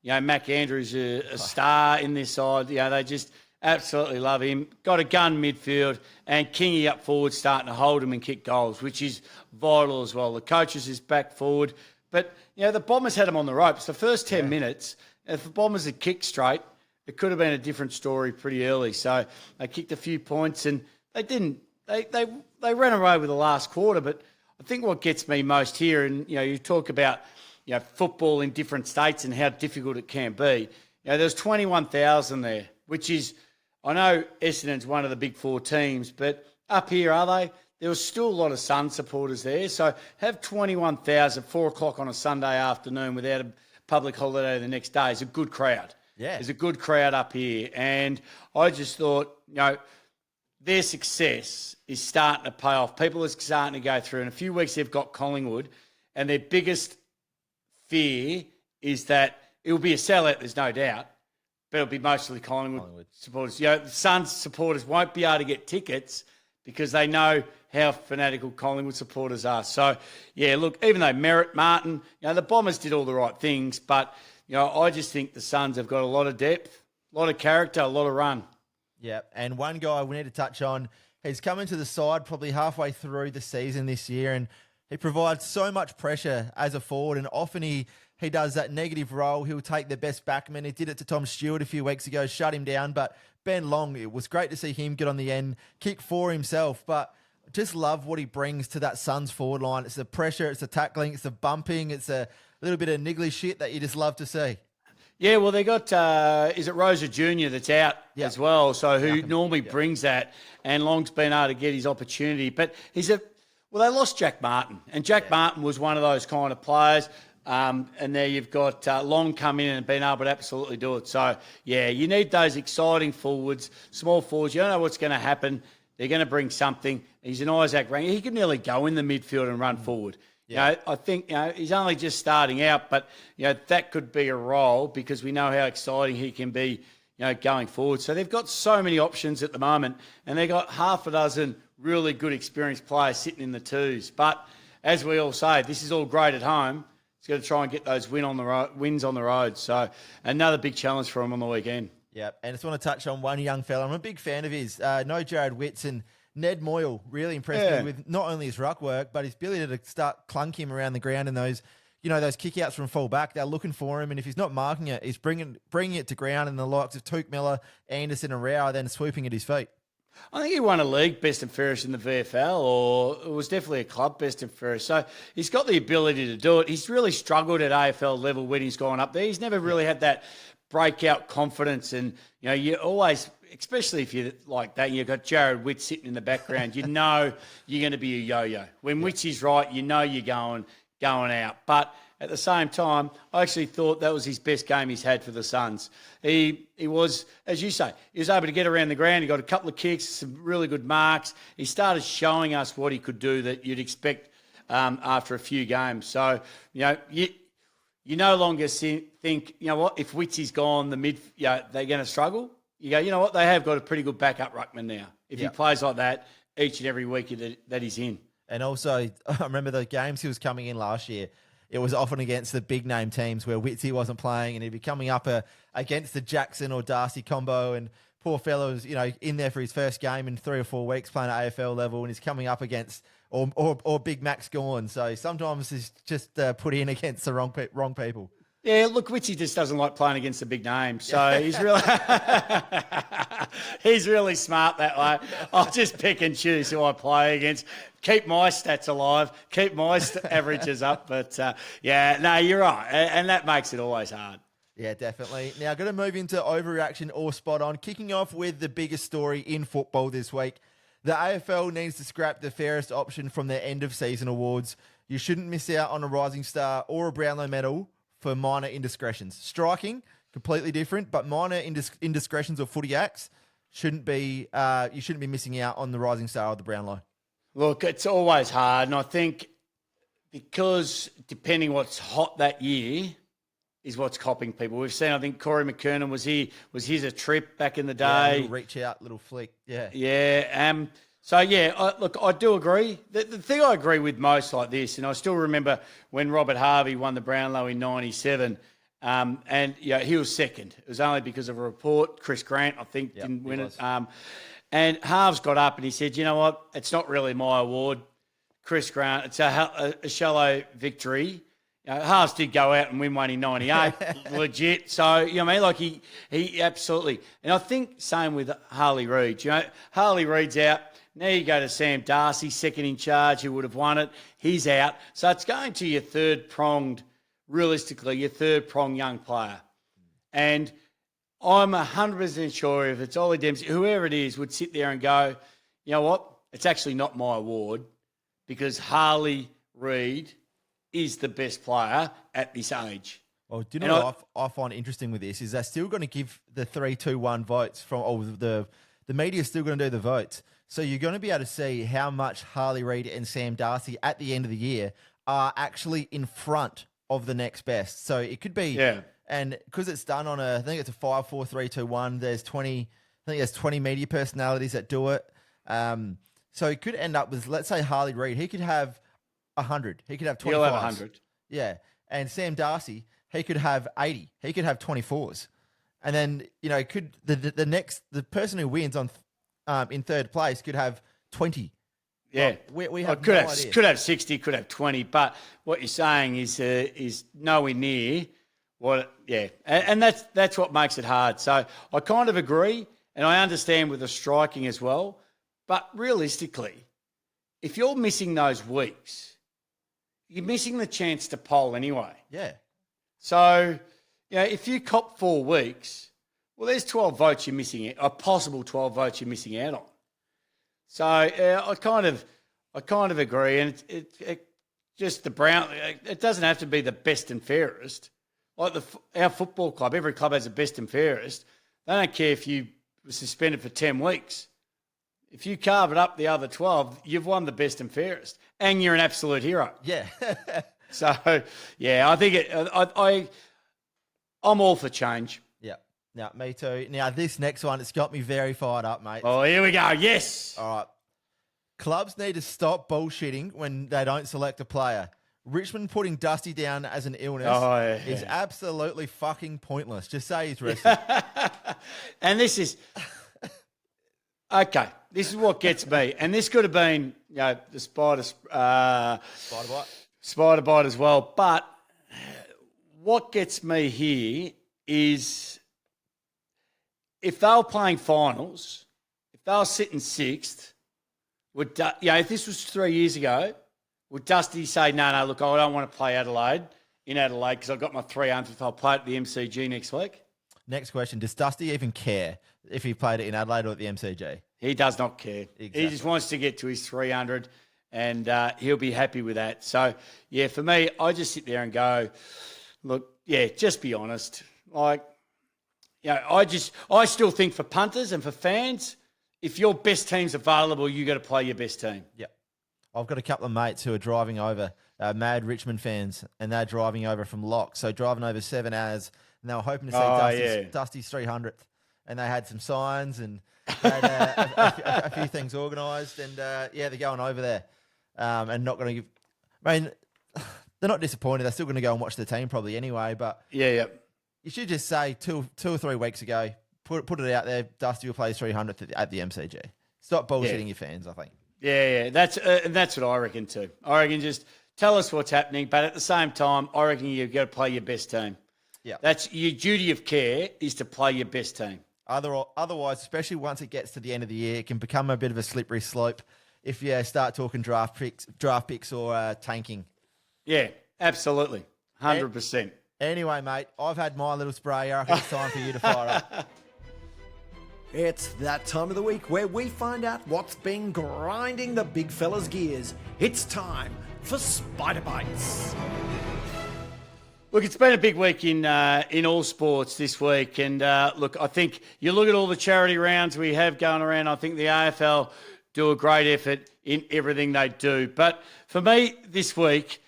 Mac Andrews a star in this side. They just absolutely love him. Got a gun midfield, and Kingy up forward starting to hold him and kick goals, which is vital as well. The coaches is back forward. But, the Bombers had him on the ropes. The first 10 minutes, if the Bombers had kicked straight, it could have been a different story pretty early. So they kicked a few points, and they didn't. They ran away with the last quarter. But I think what gets me most here, and, you talk about, football in different states and how difficult it can be. There's 21,000 there, which is, I know Essendon's one of the big four teams, but up here, are they? There was still a lot of Sun supporters there. So have 21,000, 4 o'clock on a Sunday afternoon without a public holiday the next day is a good crowd. Yeah. There's a good crowd up here. And I just thought, their success is starting to pay off. People are starting to go through. In a few weeks, they've got Collingwood. And their biggest fear is that it will be a sellout, there's no doubt. But it'll be mostly Collingwood supporters. The Suns supporters won't be able to get tickets because they know how fanatical Collingwood supporters are. So, look, even though Merritt, Martin, the Bombers did all the right things, but, I just think the Suns have got a lot of depth, a lot of character, a lot of run. Yeah, and one guy we need to touch on, he's come into the side probably halfway through the season this year, and he provides so much pressure as a forward, and often he does that negative role. He'll take the best backman. He did it to Tom Stewart a few weeks ago, shut him down, but Ben Long, it was great to see him get on the end, kick for himself, but just love what he brings to that Suns forward line. It's the pressure, it's the tackling, it's the bumping, it's a little bit of niggly shit that you just love to see. Yeah, well, they got, is it Rosa Jr. that's out as well? So who normally brings that, and Long's been able to get his opportunity. But well, they lost Jack Martin, and Jack Martin was one of those kind of players. And there you've got Long come in and been able to absolutely do it. So, yeah, you need those exciting forwards, small forwards. You don't know what's going to happen. They're going to bring something. He's an Isaac Ranger. He can nearly go in the midfield and run forward. Yeah. I think he's only just starting out, but that could be a role because we know how exciting he can be going forward. So they've got so many options at the moment, and they've got half a dozen really good experienced players sitting in the twos. But as we all say, this is all great at home. He's got to try and get those wins on the road. So another big challenge for him on the weekend. Yeah, and I just want to touch on one young fella. I'm a big fan of his. No Jared Witts and Ned Moyle really impressed me with not only his ruck work, but his ability to start clunk him around the ground and those kickouts from full back. They're looking for him, and if he's not marking it, he's bringing it to ground, and the likes of Tuke Miller, Anderson and Rao are then swooping at his feet. I think he won a league best and fairest in the VFL, or it was definitely a club best and fairest. So he's got the ability to do it. He's really struggled at AFL level when he's gone up there. He's never really had that breakout confidence, and you always, especially if you're like that, you've got Jared Witt sitting in the background, you're going to be a yo-yo. When Witsy's right, you're going out. But at the same time, I actually thought that was his best game he's had for the Suns. He was, as you say, he was able to get around the ground. He got a couple of kicks, some really good marks. He started showing us what he could do that you'd expect after a few games. So, you no longer think, what, if Witsy's gone, they're going to struggle. You go, what, they have got a pretty good backup ruckman now. If he plays like that each and every week that he's in. And also, I remember the games he was coming in last year, it was often against the big name teams where Witsy wasn't playing, and he'd be coming up against the Jackson or Darcy combo, and poor fellow was, in there for his first game in 3 or 4 weeks playing at AFL level, and he's coming up against or Big Max Gorn. So sometimes he's just put in against the wrong people. Yeah, look, Witsy just doesn't like playing against the big names, so he's really he's really smart that way. I'll just pick and choose who I play against, keep my stats alive, keep my averages up. But you're right, and that makes it always hard. Yeah, definitely. Now, going to move into overreaction or spot on. Kicking off with the biggest story in football this week. The AFL needs to scrap the fairest option from their end of season awards. You shouldn't miss out on a Rising Star or a Brownlow medal for minor indiscretions. Striking, completely different, but minor indiscretions or footy acts shouldn't be. You shouldn't be missing out on the Rising Star or the Brownlow. Look, it's always hard, and I think because depending what's hot that year is what's copping people. We've seen, I think Corey McKernan was his a trip back in the day. Little reach out, little flick. Yeah. Yeah. I do agree. The thing I agree with most like this, and I still remember when Robert Harvey won the Brownlow in 97, and he was second. It was only because of a report. Chris Grant, I think, didn't win it. And Harves got up and he said, you know what, it's not really my award. Chris Grant, it's a shallow victory. Harves did go out and win one in 98, legit. So, he absolutely. And I think same with Harley Reid. Harley Reid's out. Now you go to Sam Darcy, second in charge, who would have won it. He's out. So it's going to your third-pronged young player. And I'm 100% sure if it's Ollie Dempsey, whoever it is, would sit there and go, you know what, it's actually not my award because Harley Reid is the best player at this age. Well, do you know what I find interesting with this is they're still going to give the 3-2-1 votes the media's still going to do the votes. So you're going to be able to see how much Harley Reid and Sam Darcy at the end of the year are actually in front of the next best. So it could be, and because it's done on I think it's a 5-4-3-2-1. There's 20 media personalities that do it. So it could end up with, let's say Harley Reid, he could have 100. He could have 25. He'll have 100. Yeah. And Sam Darcy, he could have 80. He could have 24s. And then, could the person who wins on in third place could have 20. Yeah. We have could have 60, could have 20. But what you're saying is nowhere near what, And that's what makes it hard. So I kind of agree, and I understand with the striking as well. But realistically, if you're missing those weeks, you're missing the chance to poll anyway. Yeah. So, if you cop 4 weeks, well, there's 12 votes you're missing out, a possible 12 votes you're missing out on. So I kind of agree, and it just the Brown. It doesn't have to be the best and fairest. Like our football club, every club has a best and fairest. They don't care if you were suspended for 10 weeks. If you carve it up the other 12, you've won the best and fairest, and you're an absolute hero. Yeah. So I think I'm all for change. Yeah. Now, me too. Now, this next one, it's got me very fired up, mate. Oh, here we go. Yes. All right. Clubs need to stop bullshitting when they don't select a player. Richmond putting Dusty down as an illness is absolutely fucking pointless. Just say he's rested. And this is... Okay, this is what gets me. And this could have been, the spider bite as well. But what gets me here is if they were playing finals, if they were sitting sixth, if this was 3 years ago, would Dusty say, no, look, I don't want to play in Adelaide because I've got my 300th. I'll play at the MCG next week? Next question. Does Dusty even care if he played it in Adelaide or at the MCG? He does not care. Exactly. He just wants to get to his 300 and he'll be happy with that. So, for me, I just sit there and go, look, just be honest. Like, I still think for punters and for fans, if your best team's available, you got to play your best team. Yep. I've got a couple of mates who are driving over, mad Richmond fans, and they're driving over from Lock. So driving over 7 hours, and they were hoping to see Dusty's 300th. And they had some signs and they had a few things organised. And, they're going over there and not going to give... I mean, they're not disappointed. They're still going to go and watch the team probably anyway. But you should just say 2 or 3 weeks ago, put it out there, Dusty will play his 300th at the MCG. Stop bullshitting your fans, I think. That's what I reckon too. I reckon just tell us what's happening, but at the same time, I reckon you've got to play your best team. Yeah, that's your duty of care is to play your best team. Otherwise, especially once it gets to the end of the year, it can become a bit of a slippery slope if you start talking draft picks or tanking. Yeah, absolutely, 100%. Anyway, mate, I've had my little spray. I reckon it's time for you to fire up. It's that time of the week where we find out what's been grinding the big fella's gears. It's time for Spider Bites. Look, it's been a big week in all sports this week. And look, I think you look at all the charity rounds we have going around, I think the AFL do a great effort in everything they do. But for me this week,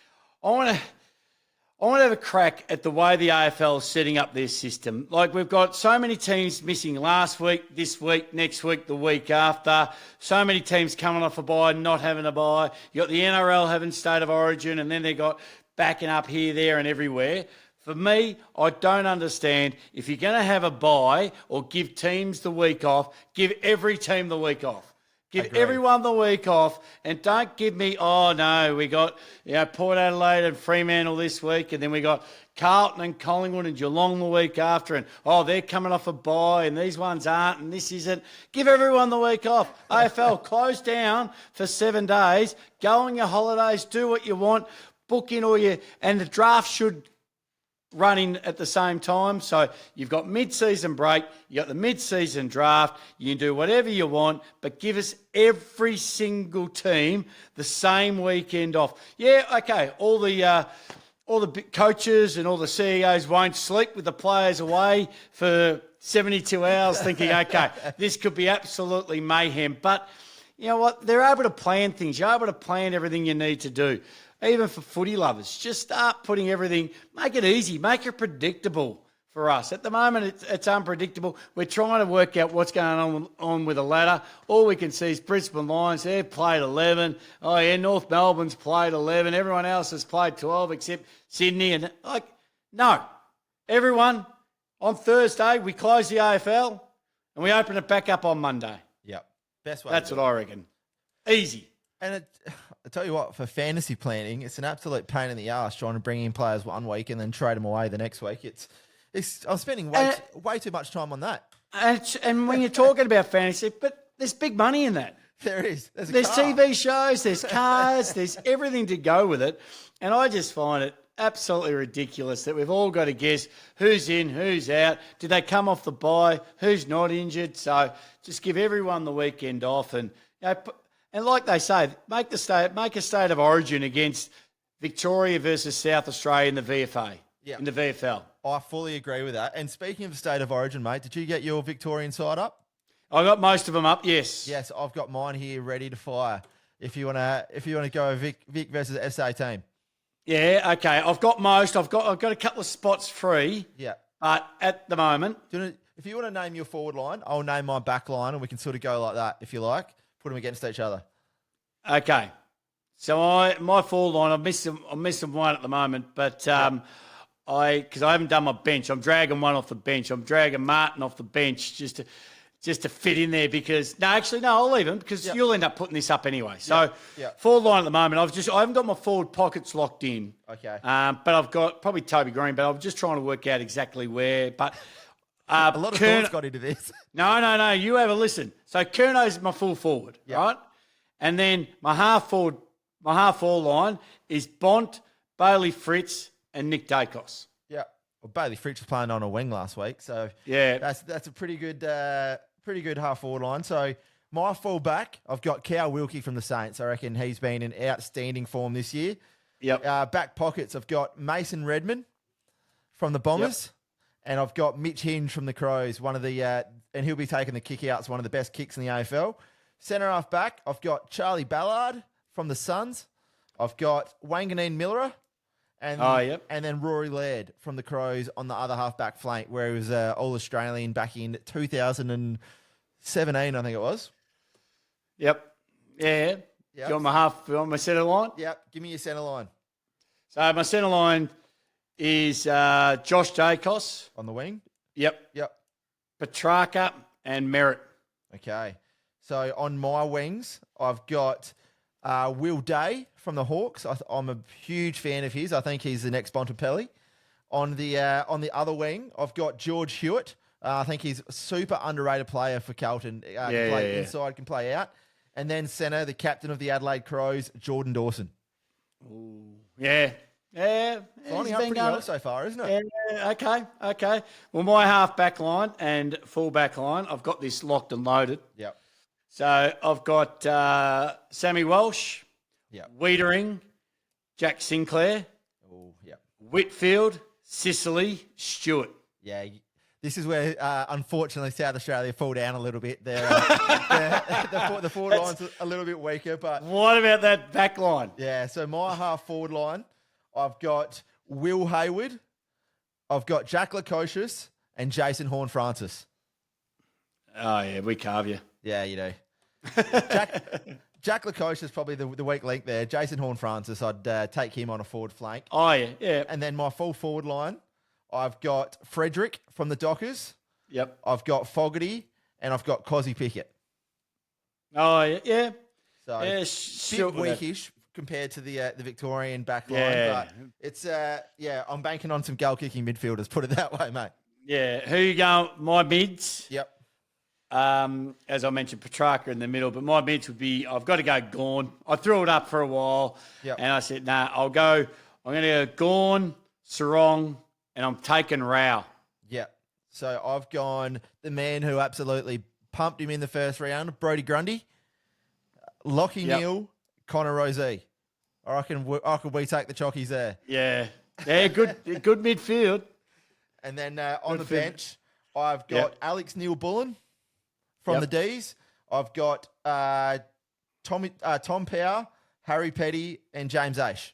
I want to have a crack at the way the AFL is setting up their system. Like, we've got so many teams missing last week, this week, next week, the week after. So many teams coming off a bye, not having a bye. You got the NRL having state of origin, and then they got backing up here, there, and everywhere. For me, I don't understand. If you're going to have a bye or give teams the week off, give every team the week off. Give everyone the week off, and don't give me, we got Port Adelaide and Fremantle this week, and then we got Carlton and Collingwood and Geelong the week after, and they're coming off a bye, and these ones aren't, and this isn't. Give everyone the week off. AFL, close down for 7 days, go on your holidays, do what you want, book in and the draft should running at the same time. So you've got mid-season break, you got the mid-season draft, you can do whatever you want, but give us every single team the same weekend off. Yeah, okay, all the coaches and all the CEOs won't sleep with the players away for 72 hours thinking, okay, this could be absolutely mayhem. But you know what? They're able to plan things. You're able to plan everything you need to do. Even for footy lovers, just start putting everything, make it easy, make it predictable for us. At the moment, it's unpredictable. We're trying to work out what's going on with the ladder. All we can see is Brisbane Lions, they've played 11. North Melbourne's played 11. Everyone else has played 12 except Sydney. And no. Everyone, on Thursday, we close the AFL and we open it back up on Monday. Yep. Best way. That's what I reckon. Easy. And I tell you what, for fantasy planning, it's an absolute pain in the arse trying to bring in players one week and then trade them away the next week. I'm spending way too much time on that. And when you're talking about fantasy, but there's big money in that. There is. There's TV shows, there's cars, there's everything to go with it. And I just find it absolutely ridiculous that we've all got to guess who's in, who's out. Did they come off the bye? Who's not injured? So just give everyone the weekend off, and and like they say, make a state of origin against Victoria versus South Australia in the VFA, in the VFL. I fully agree with that. And speaking of state of origin, mate, did you get your Victorian side up? I got most of them up. Yes. Yes, I've got mine here ready to fire. If you wanna go Vic versus SA team. Yeah. Okay. I've got most. I've got a couple of spots free. Yeah. But at the moment, if you want to name your forward line, I'll name my back line, and we can sort of go like that if you like. Put them against each other. Okay. So my forward line, I'm missing one at the moment, but because I haven't done my bench, I'm dragging one off the bench. I'm dragging Martin off the bench just to fit in there because I'll leave him because you'll end up putting this up anyway. So forward line at the moment, I haven't got my forward pockets locked in. Okay. But I've got probably Toby Green, but I'm just trying to work out exactly where. But a lot of thoughts got into this. No. You have a listen. So Curno's my full forward, right? And then my half forward line is Bont, Bailey Fritz, and Nick Dacos. Yeah. Well, Bailey Fritz was playing on a wing last week, so that's a pretty good half forward line. So my full back, I've got Cal Wilkie from the Saints. I reckon he's been in outstanding form this year. Yep. Back pockets, I've got Mason Redman from the Bombers. And I've got Mitch Hinge from the Crows, and he'll be taking the kick outs, one of the best kicks in the AFL. Centre half back, I've got Charlie Ballard from the Suns. I've got Wanganeen Miller, and then Rory Laird from the Crows on the other half back flank, where he was All Australian back in 2017, I think it was. Yep. Yeah. Yep. You want my centre line? Yep. Give me your centre line. So my centre line is Josh Dacos. On the wing? Yep. Petrarca and Merritt. Okay. So on my wings, I've got Will Day from the Hawks. I'm a huge fan of his. I think he's the next Bontempelli. On the other wing, I've got George Hewitt. I think he's a super underrated player for Carlton. Can play inside, can play out. And then centre, the captain of the Adelaide Crows, Jordan Dawson. Ooh. Yeah. Lining up pretty well so far, isn't it? Yeah, okay. Well, my half-back line and full-back line, I've got this locked and loaded. Yep. So I've got Sammy Walsh, Wiedering, Jack Sinclair, Whitfield, Sicily, Stewart. Yeah, this is where, unfortunately, South Australia fall down a little bit. The forward line's a little bit weaker. But what about that back line? Yeah, so my half-forward line, I've got Will Hayward, I've got Jack Lukosius, and Jason Horne-Francis. Oh, yeah, we carve you. Yeah, you do. Jack Lukosius is probably the weak link there. Jason Horne-Francis, I'd take him on a forward flank. Oh, yeah. And then my full forward line, I've got Frederick from the Dockers. Yep. I've got Fogarty, and I've got Cozzy Pickett. Oh, yeah. So, bit weakish compared to the Victorian back line. But it's, I'm banking on some goal-kicking midfielders, put it that way, mate. Yeah. Who you going? My mids? Yep. As I mentioned, Petrarca in the middle, but my mids would be, I've got to go Gawn. I threw it up for a while, and I said, I'm going to go Gawn, Sarong, and I'm taking Rao. Yeah. So I've gone the man who absolutely pumped him in the first round, Brody Grundy, Lockie Neal, Connor Rosey. I reckon we take the chockies there. Yeah. Good midfield. And then on the bench, I've got Alex Neil-Bullen from the D's. I've got Tom Power, Harry Petty, and James Aish.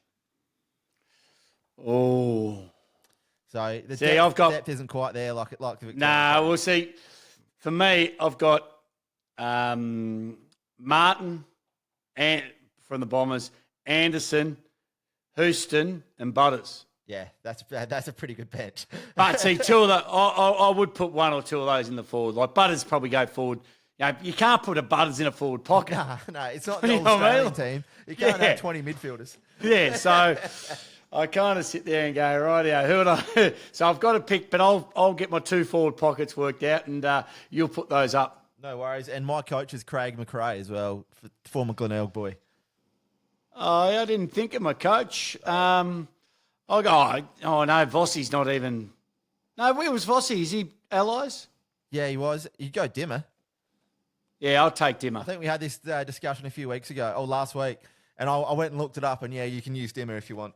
Oh. So the depth isn't quite there like the Victoria. Nah, we'll see. For me, I've got Martin and from the Bombers, Anderson, Houston, and Butters. Yeah, that's a pretty good bench. But see, two of the I would put one or two of those in the forward. Like Butters probably go forward. You can't put a Butters in a forward pocket. No, it's not the All-Australian team. You can't have 20 midfielders. Yeah, so I kind of sit there and go, right, who would I? So I've got to pick, but I'll get my two forward pockets worked out, and you'll put those up. No worries. And my coach is Craig McRae as well, former Glenelg boy. Oh, I didn't think of my coach. Oh, no, Vossi's not even. No, where was Vossi? Is he Allies? Yeah, he was. You go Dimmer. Yeah, I'll take Dimmer. I think we had this discussion a few weeks ago, or last week, and I went and looked it up, and yeah, you can use Dimmer if you want.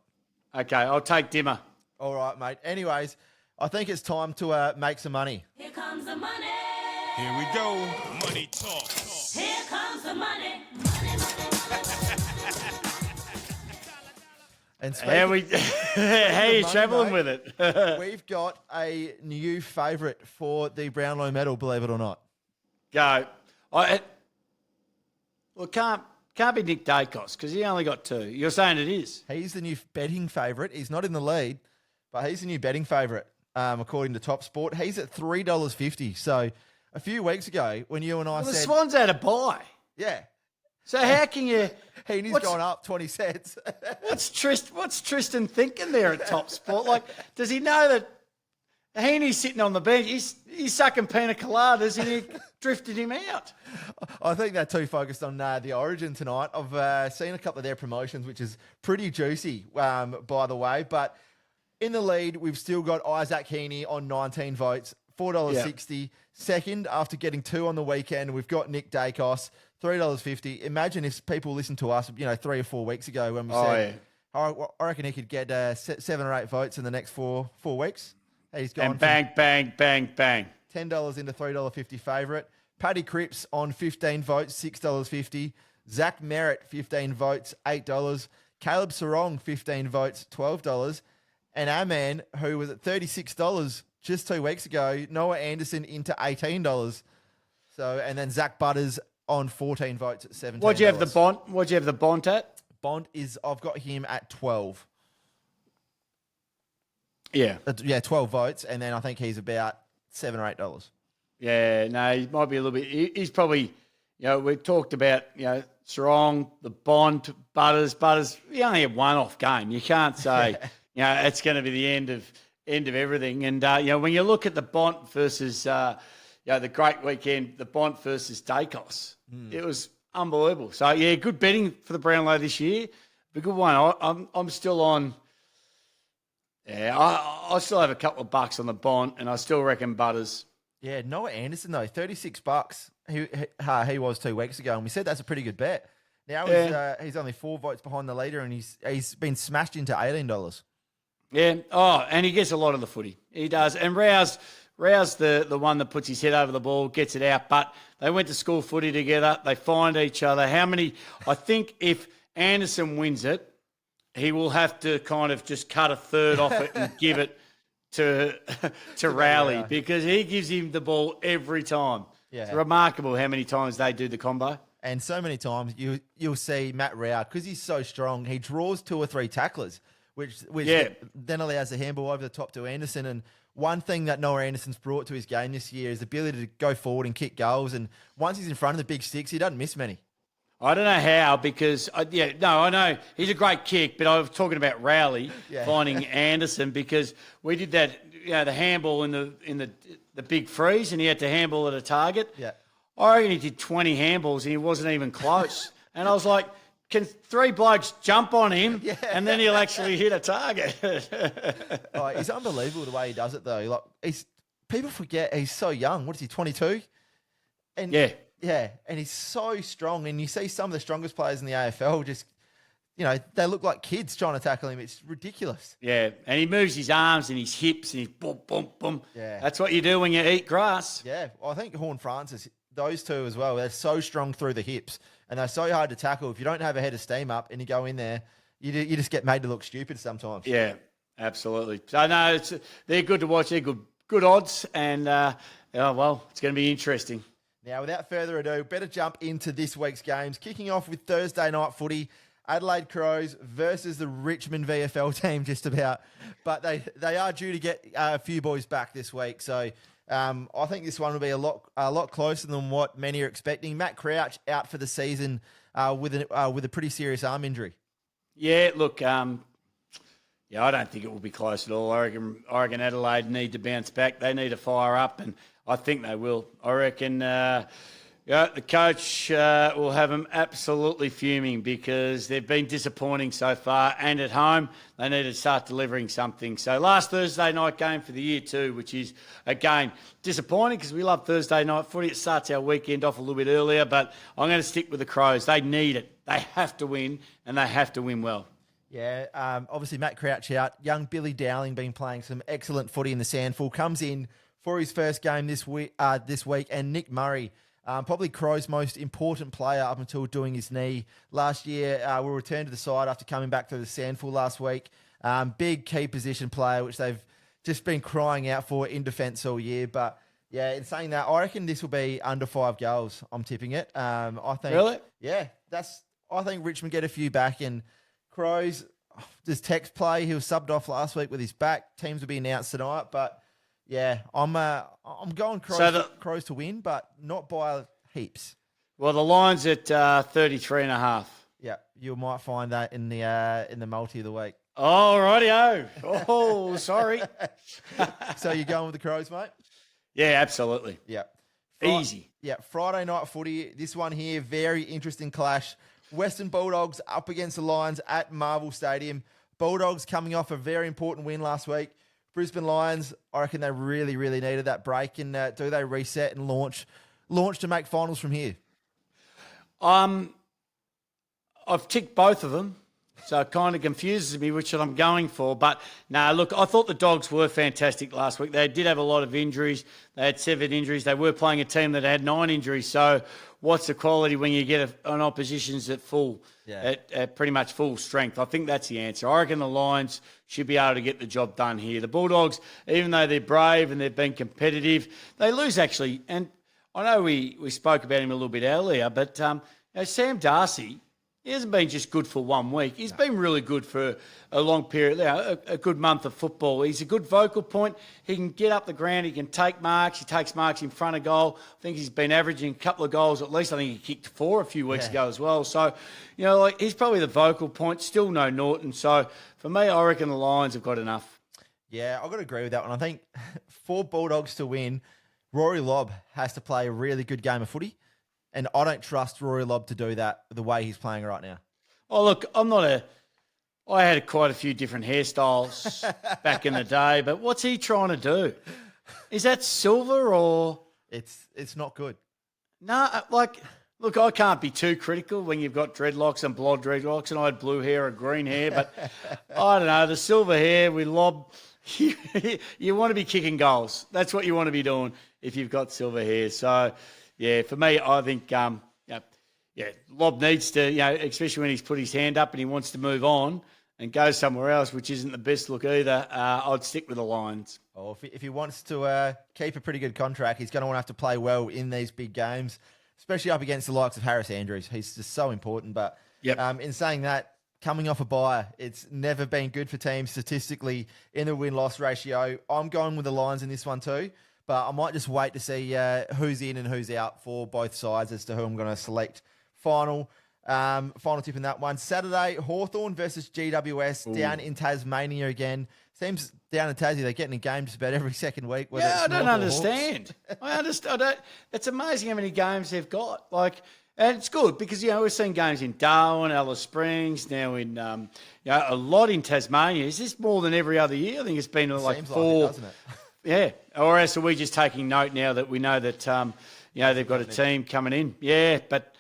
Okay, I'll take Dimmer. All right, mate. Anyways, I think it's time to make some money. Here comes the money. Here we go. Money talk. Here comes the money. Money, money, And How are you travelling with it? we've got a new favourite for the Brownlow medal, believe it or not. Go. Well, it can't be Nick Dacos because he only got 2. You're saying it is? He's the new betting favourite. He's not in the lead, but he's the new betting favourite, according to Top Sport. He's at $3.50. So a few weeks ago, when you and I The said... Swans had a buy. Yeah. So how can you... Heaney's gone up 20 cents. What's Tristan thinking there at Top Sport? Like, does he know that Heaney's sitting on the bench? He's sucking pina coladas and he drifted him out. I think they're too focused on the Origin tonight. I've seen a couple of their promotions, which is pretty juicy, by the way. But in the lead, we've still got Isaac Heaney on 19 votes, $4.60. Yep. Second, after getting 2 on the weekend, we've got Nick Dacos, $3.50. Imagine if people listened to us, 3 or 4 weeks ago when we said, I reckon he could get 7 or 8 votes in the next four weeks. He's gone And bang, bang, bang, bang. $10 into $3.50 favourite. Paddy Cripps on 15 votes, $6.50. Zach Merritt, 15 votes, $8. Caleb Sarong, 15 votes, $12. And our man, who was at $36 just 2 weeks ago, Noah Anderson into $18. So, and then Zach Butters on 14 votes at $17. What'd you have the Bont at? Bond is, I've got him at 12. Yeah. 12 votes. And then I think he's about $7 or $8. Yeah, no, he might be a little bit. He's probably, we've talked about, Sarong, the Bond, Butters. He only had one off game. You can't say, it's going to be the end of everything. And, when you look at the Bont versus, the great weekend, the Bont versus Dacos, it was unbelievable. So, yeah, good betting for the Brownlow this year. A good one. I'm still on. Yeah, I still have a couple of bucks on the Bont, and I still reckon Butters. Yeah, Noah Anderson, though, $36. He was 2 weeks ago, and we said that's a pretty good bet. Now he's only 4 votes behind the leader, and he's been smashed into $18. Yeah. Oh, and he gets a lot of the footy. He does. And Rouse the one that puts his head over the ball, gets it out. But they went to school footy together. They find each other. I think if Anderson wins it, he will have to kind of just cut a third off it and give it to Rowley because he gives him the ball every time. Yeah. It's remarkable how many times they do the combo. And so many times you'll see Matt Rowd, because he's so strong, he draws 2 or 3 tacklers, which then allows the handball over the top to Anderson. And one thing that Noah Anderson's brought to his game this year is the ability to go forward and kick goals. And once he's in front of the big sticks, he doesn't miss many. I don't know how because, I know he's a great kick, but I was talking about Rowley finding Anderson because we did that, the handball in the big freeze and he had to handball at a target. Yeah. I reckon he did 20 handballs and he wasn't even close. And I was like, can 3 blokes jump on him and then he'll actually hit a target? He's unbelievable the way he does it, though. Like people forget he's so young. What is he, 22? And yeah, and he's so strong. And you see some of the strongest players in the AFL just, they look like kids trying to tackle him. It's ridiculous. Yeah, and he moves his arms and his hips and he's boom, boom, boom. Yeah. That's what you do when you eat grass. Yeah, well, I think Horn Francis, those two as well, they're so strong through the hips and they're so hard to tackle. If you don't have a head of steam up and you go in there, you just get made to look stupid sometimes. Yeah, absolutely. So, no, they're good to watch. They're good odds and, it's going to be interesting. Now, without further ado, better jump into this week's games. Kicking off with Thursday night footy, Adelaide Crows versus the Richmond VFL team just about. But they are due to get a few boys back this week. So I think this one will be a lot closer than what many are expecting. Matt Crouch out for the season with a pretty serious arm injury. Yeah, look, I don't think it will be close at all. I reckon Adelaide need to bounce back. They need to fire up, and I think they will. I reckon Yeah, the coach will have them absolutely fuming because they've been disappointing so far, and at home they need to start delivering something. So last Thursday night game for the year too, which is, again, disappointing because we love Thursday night footy. It starts our weekend off a little bit earlier, but I'm going to stick with the Crows. They need it. They have to win, and they have to win well. Yeah, obviously Matt Crouch out. Young Billy Dowling been playing some excellent footy in the Sandful. Comes in for his first game this week, and Nick Murray, probably Crow's most important player up until doing his knee last year, will return to the side after coming back to the Sandful last week. Big key position player, which they've just been crying out for in defence all year. But yeah, in saying that, I reckon this will be under 5 goals. I'm tipping it. I think. Really? Yeah, I think Richmond get a few back, and Crows. Does Tex play? He was subbed off last week with his back. Teams will be announced tonight, but yeah, I'm going Crows to win, but not by heaps. Well, the line's at 33.5. Yeah, you might find that in the multi of the week. Oh, rightio. Oh, sorry. So you're going with the Crows, mate? Yeah, absolutely. Yeah. Easy. Yeah, Friday night footy. This one here, very interesting clash. Western Bulldogs up against the Lions at Marvel Stadium. Bulldogs coming off a very important win last week. Brisbane Lions, I reckon they really, really needed that break. And do they reset and launch to make finals from here? I've ticked both of them, so it kind of confuses me which I'm going for. But, no, look, I thought the Dogs were fantastic last week. They did have a lot of injuries. They had 7 injuries. They were playing a team that had 9 injuries. So what's the quality when you get an opposition's at pretty much full strength? I think that's the answer. I reckon the Lions should be able to get the job done here. The Bulldogs, even though they're brave and they've been competitive, they lose actually. And I know we spoke about him a little bit earlier, but Sam Darcy, he hasn't been just good for 1 week. He's been really good for a long period, a good month of football. He's a good vocal point. He can get up the ground. He can take marks. He takes marks in front of goal. I think he's been averaging a couple of goals at least. I think he kicked 4 a few weeks ago as well. So, he's probably the vocal point. Still no Norton. So, for me, I reckon the Lions have got enough. Yeah, I've got to agree with that one. I think for Bulldogs to win, Rory Lobb has to play a really good game of footy. And I don't trust Rory Lobb to do that the way he's playing right now. Oh, look, I had quite a few different hairstyles back in the day, but what's he trying to do? Is that silver or? It's not good. No, look, I can't be too critical when you've got dreadlocks and blonde dreadlocks, and I had blue hair or green hair, but I don't know, the silver hair with Lobb, you want to be kicking goals. That's what you want to be doing if you've got silver hair. So, yeah, for me, I think, Lobb needs to, especially when he's put his hand up and he wants to move on and go somewhere else, which isn't the best look either, I'd stick with the Lions. Oh, if he wants to keep a pretty good contract, he's going to want to have to play well in these big games, especially up against the likes of Harris Andrews. He's just so important. But in saying that, coming off a bye, it's never been good for teams statistically in the win-loss ratio. I'm going with the Lions in this one too. But I might just wait to see who's in and who's out for both sides as to who I'm going to select. Final tip in that one. Saturday, Hawthorn versus GWS down in Tasmania again. Seems down in Tassie, they're getting a game just about every second week. Yeah, I don't understand. It's amazing how many games they've got. And it's good because, we're seeing games in Darwin, Alice Springs, now in, a lot in Tasmania. Is this more than every other year? I think it's been like 4. Like it, doesn't it? Yeah, or else are we just taking note now that we know that, they've got a team coming in? Yeah, but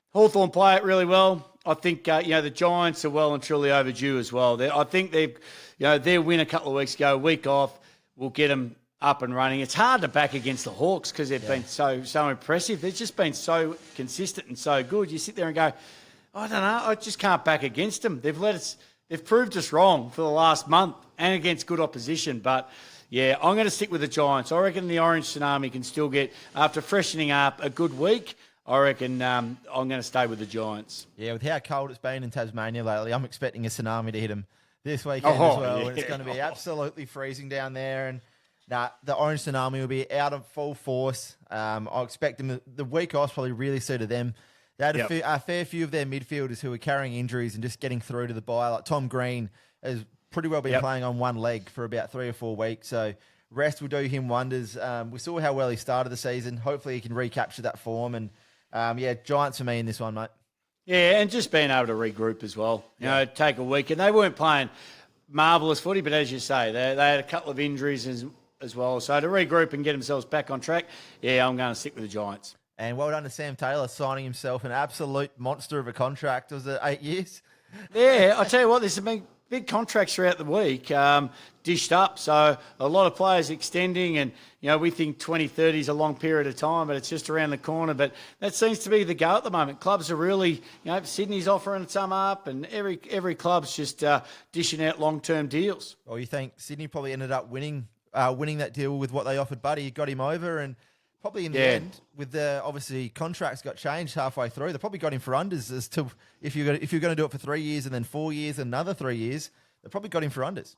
Hawthorn play it really well. I think, the Giants are well and truly overdue as well. I think they've, their win a couple of weeks ago, week off, will get them up and running. It's hard to back against the Hawks because they've been so impressive. They've just been so consistent and so good. You sit there and go, I don't know, I just can't back against them. They've proved us wrong for the last month and against good opposition, but... Yeah, I'm going to stick with the Giants. I reckon the Orange Tsunami can still get, after freshening up, a good week. I reckon I'm going to stay with the Giants. Yeah, with how cold it's been in Tasmania lately, I'm expecting a tsunami to hit them this weekend as well. Yeah. And it's going to be absolutely freezing down there. And the Orange Tsunami will be out of full force. I expect them. The week off probably really suited them. They had a fair few of their midfielders who were carrying injuries and just getting through to the bye. Like Tom Green has pretty well been playing on one leg for about 3 or 4 weeks. So rest will do him wonders. We saw how well he started the season. Hopefully he can recapture that form. And, Giants for me in this one, mate. Yeah, and just being able to regroup as well. You know, take a week. And they weren't playing marvellous footy, but as you say, they had a couple of injuries as well. So to regroup and get themselves back on track, I'm going to stick with the Giants. And well done to Sam Taylor signing himself an absolute monster of a contract. Was it 8 years? Yeah, I tell you what, there's some big contracts throughout the week dished up. So a lot of players extending and, we think 2030 is a long period of time, but it's just around the corner. But that seems to be the go at the moment. Clubs are really, Sydney's offering some up and every club's just dishing out long-term deals. Well, you think Sydney probably ended up winning that deal with what they offered Buddy, got him over, and probably in the end, with the obviously contracts got changed halfway through, they probably got him for unders as to if you're going to do it for 3 years and then 4 years, another 3 years, they probably got him for unders.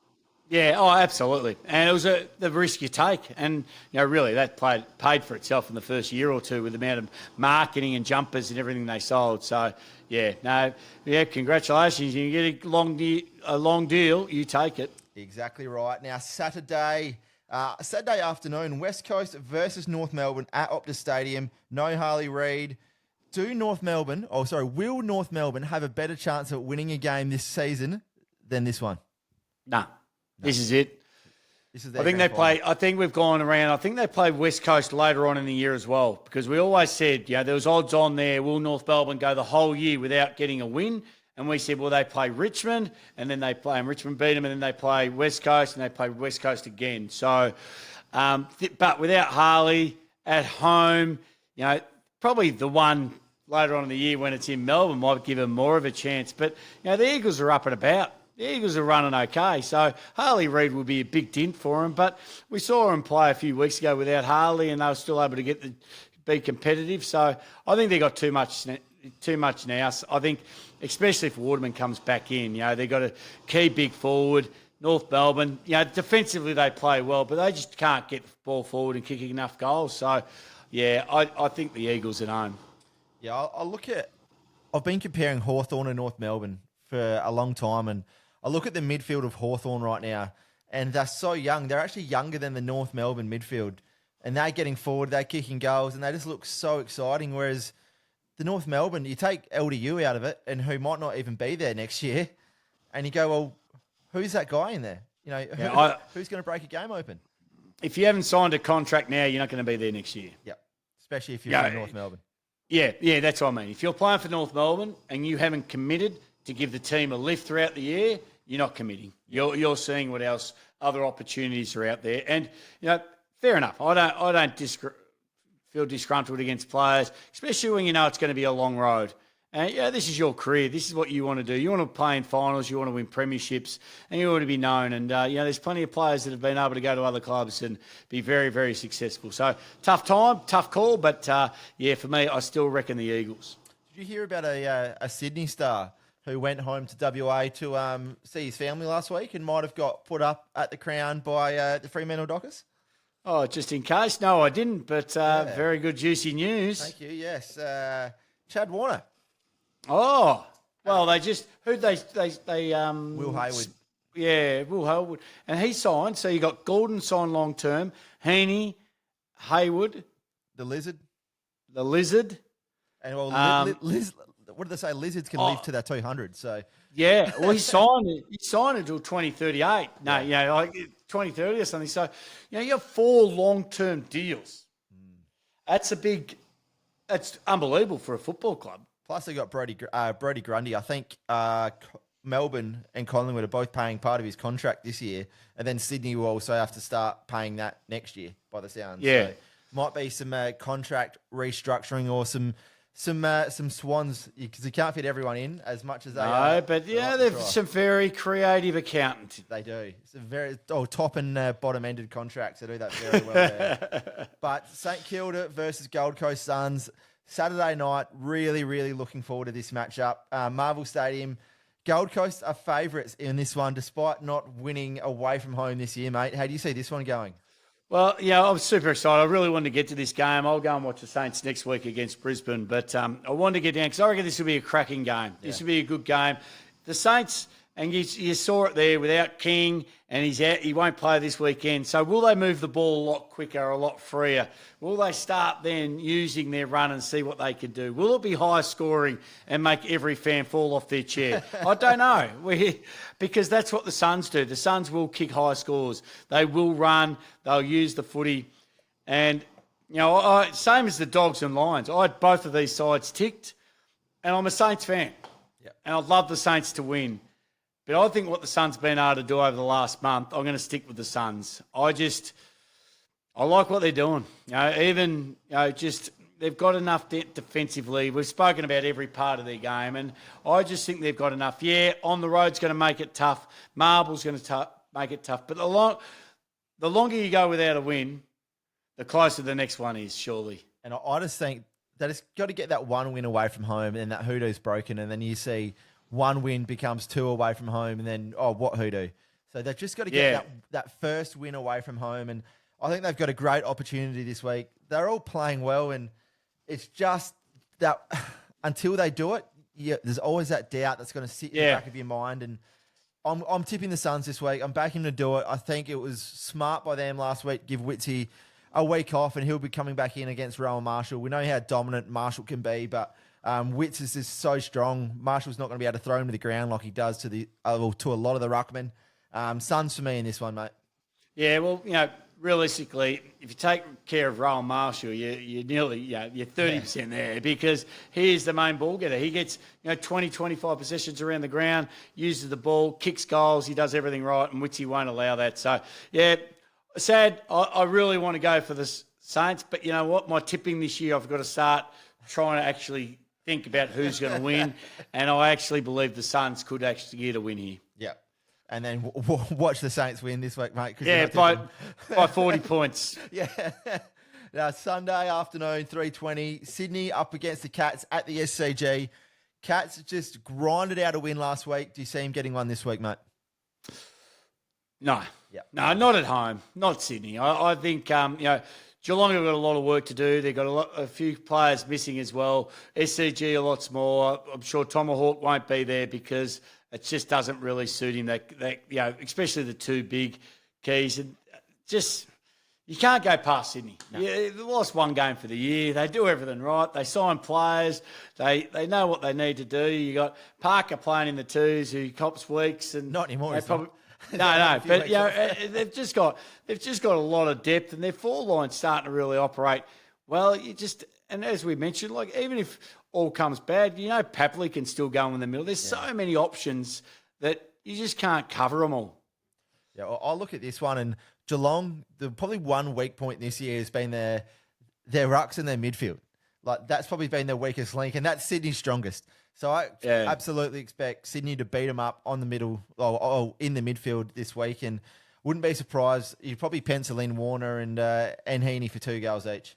Yeah, absolutely. And it was the risk you take. And, really that paid for itself in the first year or two with the amount of marketing and jumpers and everything they sold. So, congratulations. You get a long deal, you take it. Exactly right. Now, Saturday afternoon, West Coast versus North Melbourne at Optus Stadium. No Harley Reid. Will North Melbourne have a better chance at winning a game this season than this one? No. This is it. This is I think we've gone around. I think they played West Coast later on in the year as well, because we always said, there was odds on there. Will North Melbourne go the whole year without getting a win? And we said, well, they play Richmond, and then they play, and Richmond beat them, and then they play West Coast, and they play West Coast again. So, but without Harley at home, probably the one later on in the year when it's in Melbourne might give them more of a chance. But, the Eagles are up and about. The Eagles are running okay. So Harley Reid will be a big dint for them. But we saw him play a few weeks ago without Harley, and they were still able to be competitive. So I think they got too much now. So I think, especially if Waterman comes back in, they've got a key big forward. North Melbourne, defensively they play well, but they just can't get the ball forward and kick enough goals. So, I think the Eagles at home. Yeah, I've been comparing Hawthorn and North Melbourne for a long time, and I look at the midfield of Hawthorn right now, and they're so young. They're actually younger than the North Melbourne midfield, and they're getting forward, they're kicking goals, and they just look so exciting, whereas the North Melbourne, you take LDU out of it, and who might not even be there next year, and you go, well, who's that guy in there? Who's going to break a game open? If you haven't signed a contract now, you're not going to be there next year. Yep, especially if you're in North Melbourne. Yeah, that's what I mean. If you're playing for North Melbourne and you haven't committed to give the team a lift throughout the year, you're not committing. You're seeing what else other opportunities are out there, and fair enough. I don't feel disgruntled against players, especially when it's going to be a long road. And this is your career. This is what you want to do. You want to play in finals. You want to win premierships, and you want to be known. And there's plenty of players that have been able to go to other clubs and be very, very successful. So tough time, tough call, but for me, I still reckon the Eagles. Did you hear about a Sydney star who went home to WA to see his family last week and might have got put up at the Crown by the Fremantle Dockers? Oh, just in case. No, I didn't, but very good, juicy news. Thank you, yes. Chad Warner. Oh, well, Will Hayward. Yeah, Will Hayward. And he signed, so you got Gordon signed long-term, Heaney, Hayward. The Lizard. And, what did they say? Lizards can live to their 200, so... Yeah, well, he signed until 2038. No, like 2030 or something. So, you have 4 long-term deals. That's unbelievable for a football club. Plus, they got Brody Grundy. I think Melbourne and Collingwood are both paying part of his contract this year, and then Sydney will also have to start paying that next year, by the sounds. Yeah. So, might be some contract restructuring or some swans, because you can't fit everyone in as much as they are. No, but they've some very creative accountants. They do. It's a very top and bottom-ended contracts. They do that very well there. But St Kilda versus Gold Coast Suns, Saturday night, really, really looking forward to this matchup. Marvel Stadium, Gold Coast are favourites in this one, despite not winning away from home this year, mate. How do you see this one going? Well, I'm super excited. I really wanted to get to this game. I'll go and watch the Saints next week against Brisbane. But I wanted to get down because I reckon this will be a cracking game. This will be a good game. The Saints, And you saw it there without King, and he's out. He won't play this weekend. So will they move the ball a lot quicker, a lot freer? Will they start then using their run and see what they can do? Will it be high scoring and make every fan fall off their chair? I don't know. Because that's what the Suns do. The Suns will kick high scores. They will run. They'll use the footy. And, same as the Dogs and Lions. I had both of these sides ticked, and I'm a Saints fan. Yep. And I'd love the Saints to win. But I think what the Suns been able to do over the last month, I'm going to stick with the Suns. I like what they're doing. They've got enough defensively. We've spoken about every part of their game, and I just think they've got enough. Yeah, on the road's going to make it tough. Marble's going to make it tough. But the longer you go without a win, the closer the next one is, surely. And I just think that it's got to get that one win away from home, and that hoodoo's broken, and then you see one win becomes 2 away from home, and then, what hoodoo? So they've just got to get that first win away from home, and I think they've got a great opportunity this week. They're all playing well, and it's just that until they do it, there's always that doubt that's going to sit in the back of your mind, and I'm tipping the Suns this week. I'm backing them to do it. I think it was smart by them last week to give Witsy a week off, and he'll be coming back in against Rowan Marshall. We know how dominant Marshall can be, but Wits is just so strong. Marshall's not going to be able to throw him to the ground like he does to a lot of the ruckmen. Suns for me in this one, mate. Yeah, well, realistically, if you take care of Rowan Marshall, you're nearly, you're 30% there, because he is the main ball getter. He gets 20, 25 possessions around the ground, uses the ball, kicks goals, he does everything right, and Witsy won't allow that. So, sad. I really want to go for the Saints, but you know what? My tipping this year, I've got to start trying to actually think about who's going to win, and I actually believe the Suns could actually get a win here. Yeah. And then watch the Saints win this week, mate. Yeah, by 40 points. Yeah. Now, Sunday afternoon, 3:20, Sydney up against the Cats at the SCG. Cats just grinded out a win last week. Do you see him getting one this week, mate? No. Yeah. No, not at home. Not Sydney. I think, Geelong have got a lot of work to do. They've got a few players missing as well. SCG a lot more. I'm sure Tomahawk won't be there because it just doesn't really suit him. Especially the two big keys. And just you can't go past Sydney. No. Yeah, they lost one game for the year. They do everything right. They sign players. They know what they need to do. You got Parker playing in the twos who cops weeks and not anymore. No, but they've just got a lot of depth, and their forward line's starting to really operate well. And as we mentioned, even if all comes bad, Papley can still go in the middle. There's so many options that you just can't cover them all. Yeah, I'll look at this one, and Geelong, the probably one weak point this year has been their rucks and their midfield. That's probably been their weakest link, and that's Sydney's strongest. So I absolutely expect Sydney to beat them up on the middle, in the midfield this week, and wouldn't be surprised. You'd probably pencil in Warner and Heaney for 2 goals each.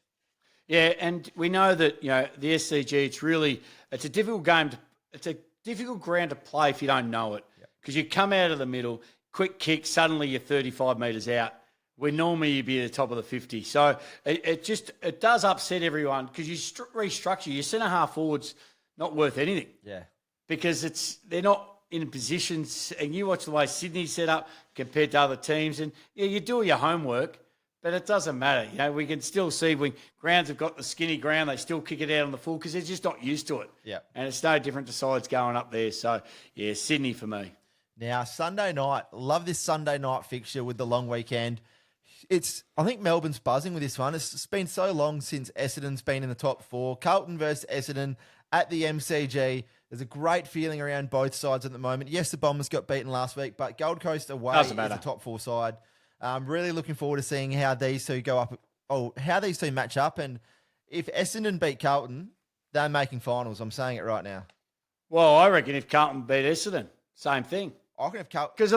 Yeah, and we know that the SCG. It's a difficult game. It's a difficult ground to play if you don't know it, because you come out of the middle, quick kick, suddenly you're 35 metres out, where normally you'd be at the top of the 50. So it does upset everyone, because you restructure your centre half forwards. Not worth anything. Yeah. Because they're not in positions, and you watch the way Sydney's set up compared to other teams, and you do your homework, but it doesn't matter. We can still see when grounds have got the skinny ground, they still kick it out on the full because they're just not used to it. Yeah. And it's no different to sides going up there. So, Sydney for me. Now, Sunday night, love this Sunday night fixture with the long weekend. I think Melbourne's buzzing with this one. It's been so long since Essendon's been in the top 4. Carlton versus Essendon at the MCG. There's a great feeling around both sides at the moment. Yes, the Bombers got beaten last week, but Gold Coast away is the top 4 side. Really looking forward to seeing how these two how these two match up. And if Essendon beat Carlton, they're making finals. I'm saying it right now. Well, I reckon if Carlton beat Essendon, same thing. I reckon if Carlton, because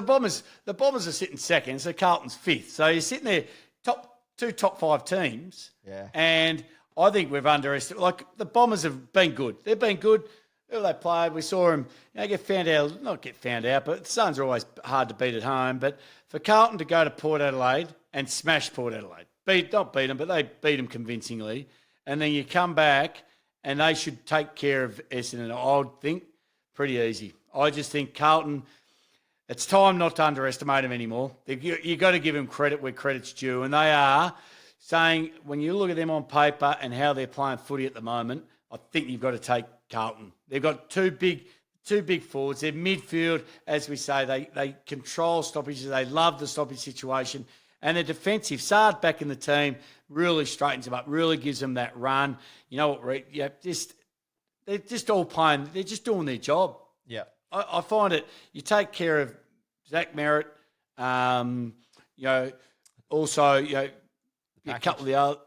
the Bombers are sitting second, so Carlton's 5th. So you're sitting there, top 5 teams. Yeah. And I think we've underestimated. The Bombers have been good. They've been good. Who they played, we saw them get found out. Not get found out, but the Suns are always hard to beat at home. But for Carlton to go to Port Adelaide and smash Port Adelaide, not beat them, but they beat them convincingly. And then you come back and they should take care of Essendon. I would think pretty easy. I just think Carlton, It's time not to underestimate them anymore. You got to give them credit where credit's due, and they are saying when you look at them on paper and how they're playing footy at the moment, I think you've got to take Carlton. They've got two big forwards. Their midfield, as we say, they control stoppages. They love the stoppage situation. And they're defensive. Sard back in the team really straightens them up, really gives them that run. You know what, Reed? Yeah, they're just all playing. They're just doing their job. Yeah. I find it, you take care of Zach Merritt, also, a couple of the other,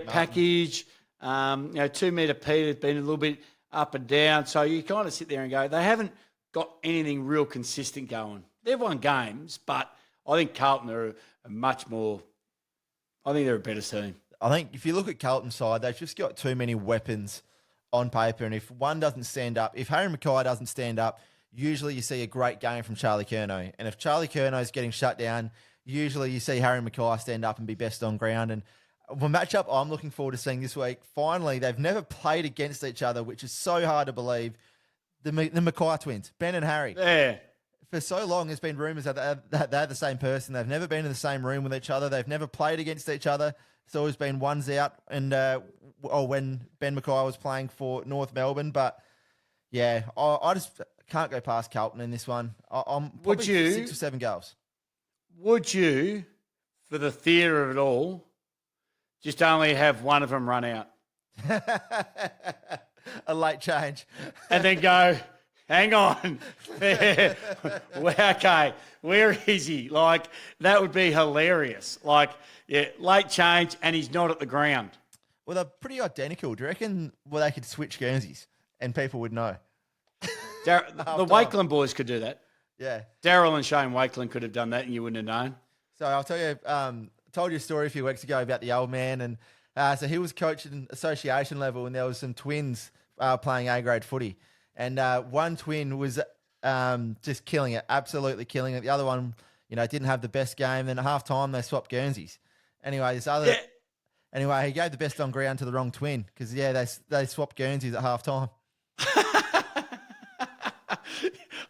package. 2 metre Peter has been a little bit up and down. So you kind of sit there and go, they haven't got anything real consistent going. They've won games, but I think Carlton are a much more, I think they're a better team. I think if you look at Carlton's side, they've just got too many weapons on paper. And if one doesn't stand up, if Harry Mackay doesn't stand up, usually you see a great game from Charlie Curnow. And if Charlie Curnow is getting shut down, usually you see Harry Mackay stand up and be best on ground. And the matchup I'm looking forward to seeing this week, finally, they've never played against each other, which is so hard to believe. The Mackay twins, Ben and Harry. Yeah. For so long, there's been rumours that they're the same person. They've never been in the same room with each other. They've never played against each other. It's always been one's out. And when Ben Mackay was playing for North Melbourne. But, yeah, I just can't go past Carlton in this one. I'm probably 6 or 7 goals. Would you, for the theatre of it all, just only have one of them run out? A late change. And then go, hang on. Okay, where is he? Like, that would be hilarious. Like, yeah, late change and he's not at the ground. Well, they're pretty identical. Do you reckon they could switch Guernseys and people would know? The Wakeland boys could do that. Yeah. Daryl and Shane Wakeland could have done that and you wouldn't have known. So I'll tell you, told you a story a few weeks ago about the old man. And so he was coaching association level and there was some twins playing A-grade footy. And one twin was just killing it, absolutely killing it. The other one, didn't have the best game. Then at half-time, they swapped Guernseys. Anyway, Anyway, he gave the best on ground to the wrong twin because, they swapped Guernseys at half-time.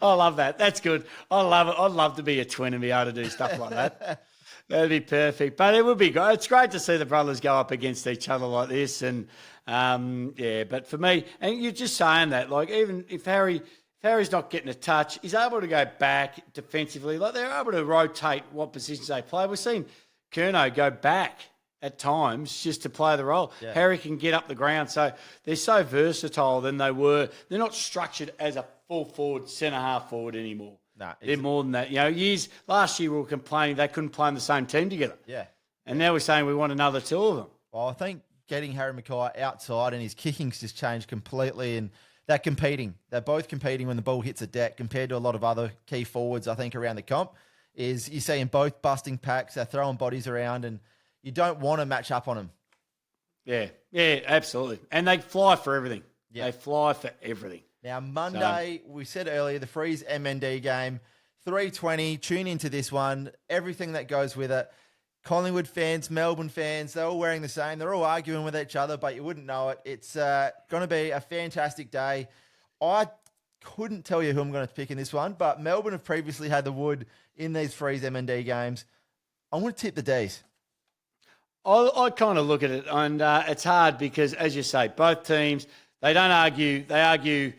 I love that. That's good. I love it. I'd love to be a twin and be able to do stuff like that. That'd be perfect. But it would be great. It's great to see the brothers go up against each other like this. And, but for me, and you're just saying that, like, even if Harry's not getting a touch, he's able to go back defensively. Like, they're able to rotate what positions they play. We've seen Curnow go back at times just to play the role. Yeah. Harry can get up the ground. So they're so versatile than they were. They're not structured as a full forward, centre-half forward anymore. No, they're more than that. Last year we were complaining they couldn't play in the same team together. Yeah. And now we're saying we want another two of them. Well, I think getting Harry Mackay outside and his kicking's just changed completely and they're competing. They're both competing when the ball hits a deck compared to a lot of other key forwards, I think, around the comp, is you see them both busting packs, they're throwing bodies around and you don't want to match up on them. Yeah, absolutely. And they fly for everything. Yeah. They fly for everything. Now, Monday, we said earlier, the Freeze MND game, 3:20. Tune into this one. Everything that goes with it. Collingwood fans, Melbourne fans, they're all wearing the same. They're all arguing with each other, but you wouldn't know it. It's going to be a fantastic day. I couldn't tell you who I'm going to pick in this one, but Melbourne have previously had the wood in these Freeze MND games. I'm going to tip the Ds. I kind of look at it, and it's hard because, as you say, both teams, they don't argue. They argue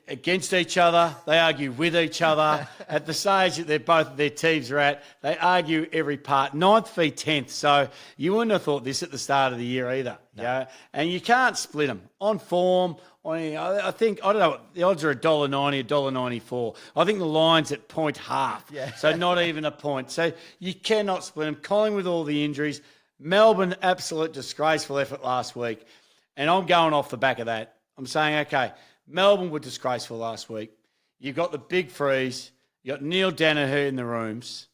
against each other. They argue with each other. At the stage that both of their teams are at, they argue every part. 9th v 10th. So you wouldn't have thought this at the start of the year either. No. Yeah, and you can't split them on form. I think, I don't know, the odds are $1.90, $1.94. I think the line's at 0.5. Yeah. So not even a point. So you cannot split them. Collingwood with all the injuries. Melbourne, absolute disgraceful effort last week. And I'm going off the back of that. I'm saying, okay, Melbourne were disgraceful last week. You've got the big freeze. You've got Neil Danaher in the rooms.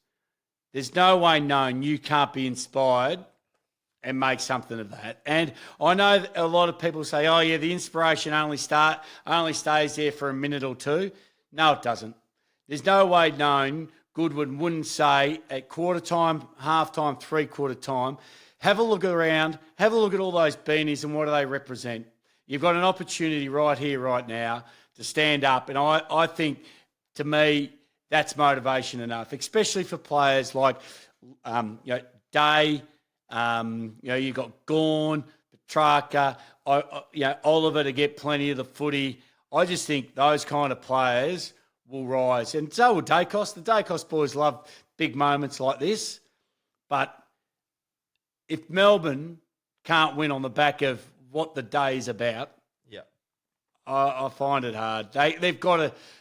There's no way known you can't be inspired and make something of that. And I know a lot of people say, oh, yeah, the inspiration only stays there for a minute or two. No, it doesn't. There's no way known Goodwin wouldn't say at quarter time, half time, 3/4 time, have a look around, have a look at all those beanies and what do they represent. You've got an opportunity right here, right now to stand up. And I think, to me, that's motivation enough, especially for players like, Day, you've got Gawn, Petrarca, Oliver to get plenty of the footy. I just think those kind of players will rise. And so will Dacos. The Dacos boys love big moments like this. But if Melbourne can't win on the back of what the day's about, I find it hard. They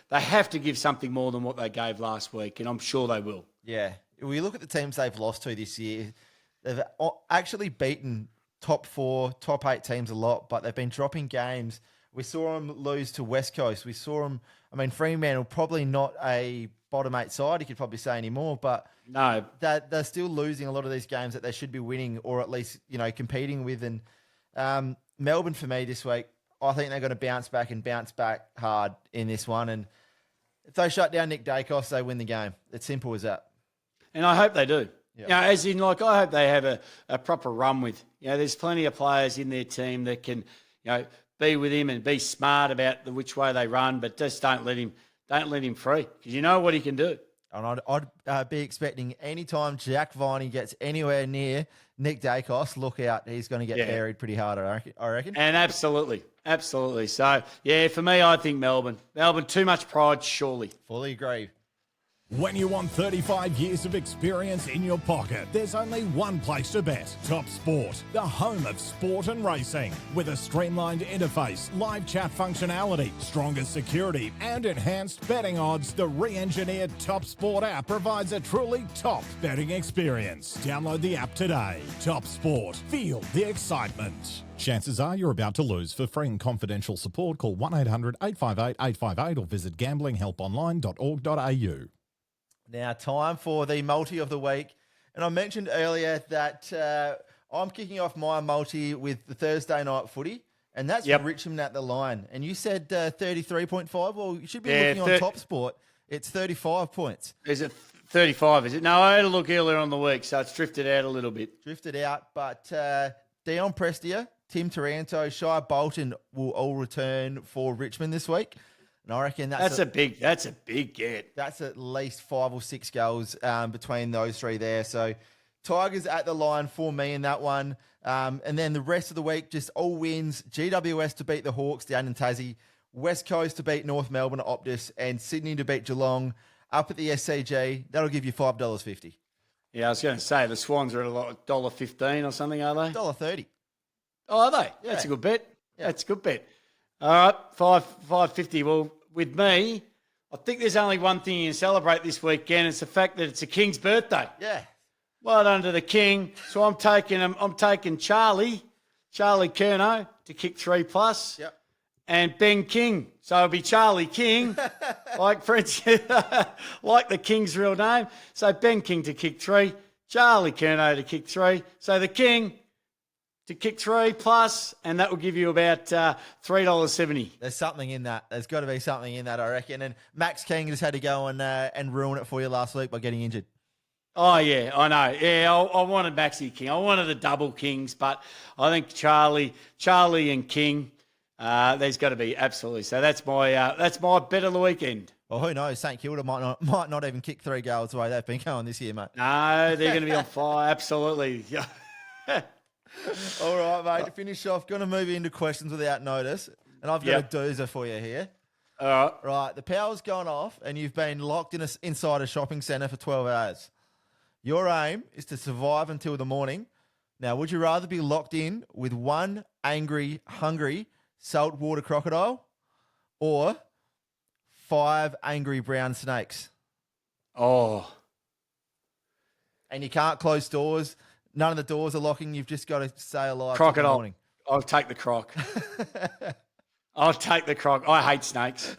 have to give something more than what they gave last week, and I'm sure they will. Yeah. When you look at the teams they've lost to this year, they've actually beaten top 4, top 8 teams a lot, but they've been dropping games. We saw them lose to West Coast. We saw them, Fremantle, probably not a bottom 8 side, you could probably say anymore, but no, they're still losing a lot of these games that they should be winning or at least, competing with. And Melbourne, for me, this week, I think they're going to bounce back hard in this one. And if they shut down Nick Dacos, they win the game. It's simple as that. And I hope they do. Yep. I hope they have a proper run with. There's plenty of players in their team that can, be with him and be smart about which way they run, but just don't let him free, because you know what he can do. And I'd be expecting any time Jack Viney gets anywhere near Nick Dacos, look out, he's going to get buried pretty hard, I reckon. And absolutely. So, for me, I think Melbourne, too much pride, surely. Fully agree. When you want 35 years of experience in your pocket, there's only one place to bet. Top Sport, the home of sport and racing. With a streamlined interface, live chat functionality, stronger security, and enhanced betting odds, the re-engineered Top Sport app provides a truly top betting experience. Download the app today. Top Sport. Feel the excitement. Chances are you're about to lose. For free and confidential support, call 1-800-858-858 or visit gamblinghelponline.org.au. Now, time for the multi of the week. And I mentioned earlier that I'm kicking off my multi with the Thursday night footy, and that's Richmond at the line. And you said 33.5. Well, you should be looking on Top Sport. It's 35 points. Is it 35, is it? No, I had a look earlier on the week, so it's drifted out a little bit. But Dion Prestia, Tim Taranto, Shai Bolton will all return for Richmond this week. And I reckon that's a big get. That's at least 5 or 6 goals between those three there. So Tigers at the line for me in that one. And then the rest of the week, just all wins. GWS to beat the Hawks down in Tassie. West Coast to beat North Melbourne at Optus. And Sydney to beat Geelong up at the SCG. That'll give you $5.50. Yeah, I was going to say, the Swans are at $1.15 or something, are they? $1.30. Oh, are they? Yeah. That's a good bet. Yeah. That's a good bet. All right, $5.50. Well, with me, I think there's only one thing you can celebrate this weekend. It's the fact that it's a King's birthday. Yeah. Well done to the King. So I'm taking Charlie Curnow to kick 3+. Yep. And Ben King. So it'll be Charlie King, like the King's real name. So Ben King to kick 3, Charlie Curnow to kick 3. So the King to kick 3+, and that will give you about $3.70. There's something in that. There's got to be something in that, I reckon. And Max King just had to go and ruin it for you last week by getting injured. Oh, yeah, I know. Yeah, I wanted Maxie King. I wanted the double Kings, but I think Charlie and King, there's got to be absolutely. So that's my bet of the weekend. Well, who knows? St Kilda might not even kick 3 goals the way they've been going this year, mate. No, they're going to be on fire. Absolutely. All right, mate. To finish off, going to move into questions without notice. And I've got a doozer for you here. All right. Right. The power's gone off and you've been locked inside a shopping centre for 12 hours. Your aim is to survive until the morning. Now, would you rather be locked in with one angry, hungry saltwater crocodile or 5 angry brown snakes? Oh. And you can't close doors. None of the doors are locking. You've just got to stay alive. Crocodile. Morning. I'll take the croc. I'll take the croc. I hate snakes.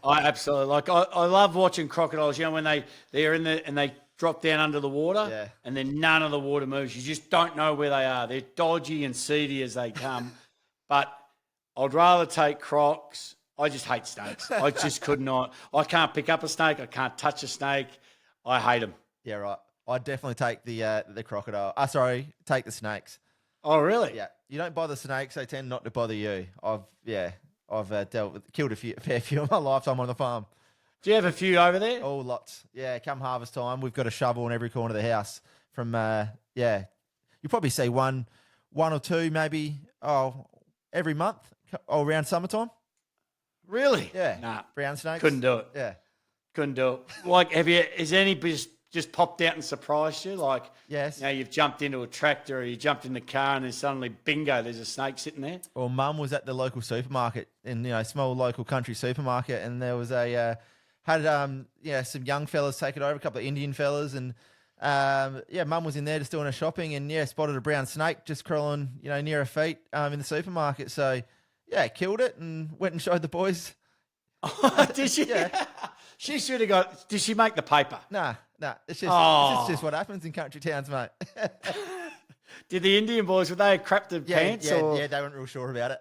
I absolutely I love watching crocodiles. You know when they're in and they drop down under the water, and then none of the water moves. You just don't know where they are. They're dodgy and seedy as they come. But I'd rather take crocs. I just hate snakes. I just could not. I can't pick up a snake. I can't touch a snake. I hate them. Yeah, right. I'd definitely take the crocodile. Take the snakes. Oh, really? Yeah. You don't bother snakes; they tend not to bother you. I've killed a fair few in my lifetime on the farm. Do you have a few over there? Oh, lots. Yeah, come harvest time, we've got a shovel in every corner of the house. From you probably see one or two maybe every month around summertime. Really? Yeah. Nah. Brown snakes. Couldn't do it. Yeah. Couldn't do it. Like, has any just popped out and surprised you? Like, Yes. you've jumped into a tractor or you jumped in the car and then suddenly, bingo, there's a snake sitting there. Well, Mum was at the local supermarket in small local country supermarket, and there was some young fellas take it over, a couple of Indian fellas, and Mum was in there just doing her shopping, and spotted a brown snake just crawling near her feet in the supermarket. So killed it and went and showed the boys. Did she? Yeah. She should have got. Did she make the paper? Nah. It's just what happens in country towns, mate. Did the Indian boys, were they crap their pants? Yeah, or? yeah, they weren't real sure about it.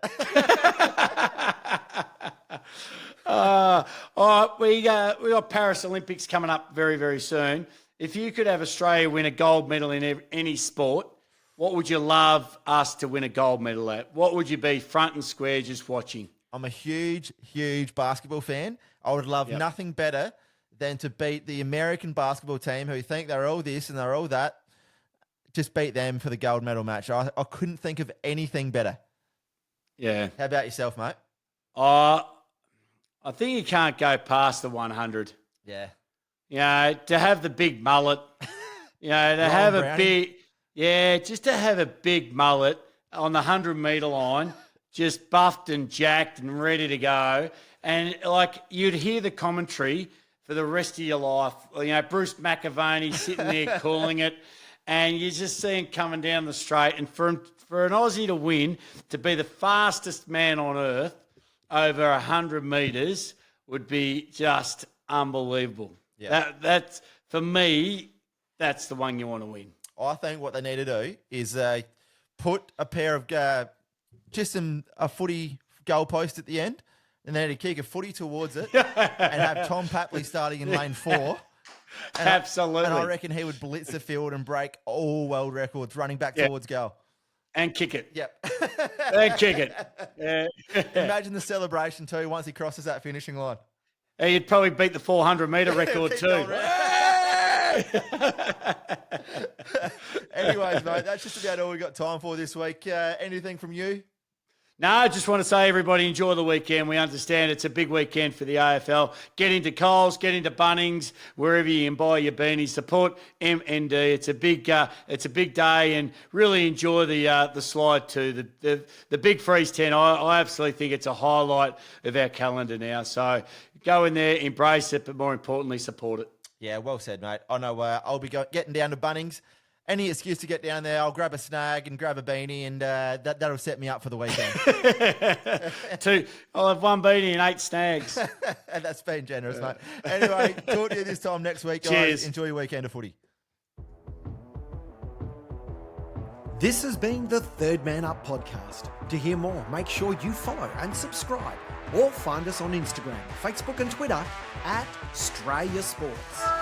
All right, we got Paris Olympics coming up very, very soon. If you could have Australia win a gold medal in any sport, what would you love us to win a gold medal at? What would you be front and square just watching? I'm a huge, huge basketball fan. I would love nothing better than to beat the American basketball team who think they're all this and they're all that. Just beat them for the gold medal match. I couldn't think of anything better. Yeah. How about yourself, mate? I think you can't go past the 100. Yeah. To have the big mullet, to have a big, just to have a big mullet on the 100-metre line, just buffed and jacked and ready to go. And, you'd hear the commentary for the rest of your life. Bruce McAvaney sitting there calling it, and you just see him coming down the straight. And for an Aussie to win, to be the fastest man on earth over 100 metres would be just unbelievable. Yeah. That's for me, that's the one you want to win. I think what they need to do is put a pair of a footy goal post at the end, and then to kick a footy towards it, and have Tom Papley starting in lane 4. And Absolutely. I reckon he would blitz the field and break all world records running back towards goal. And kick it. Yep. And kick it. Yeah. Imagine the celebration too once he crosses that finishing line. He'd probably beat the 400-metre record too. Anyways, mate, that's just about all we got time for this week. Anything from you? No, I just want to say, everybody, enjoy the weekend. We understand it's a big weekend for the AFL. Get into Coles, get into Bunnings, wherever you can buy your beanies. Support MND. It's a big day, and really enjoy the slide too. The Big Freeze 10. I absolutely think it's a highlight of our calendar now. So go in there, embrace it, but more importantly, support it. Yeah, well said, mate. I know I'll be getting down to Bunnings. Any excuse to get down there, I'll grab a snag and grab a beanie, and that'll set me up for the weekend. I'll have one beanie and 8 snags. And that's been generous, mate. Anyway, talk to you this time next week, guys. Cheers. Enjoy your weekend of footy. This has been the Third Man Up podcast. To hear more, make sure you follow and subscribe, or find us on Instagram, Facebook and Twitter @Australia Sports.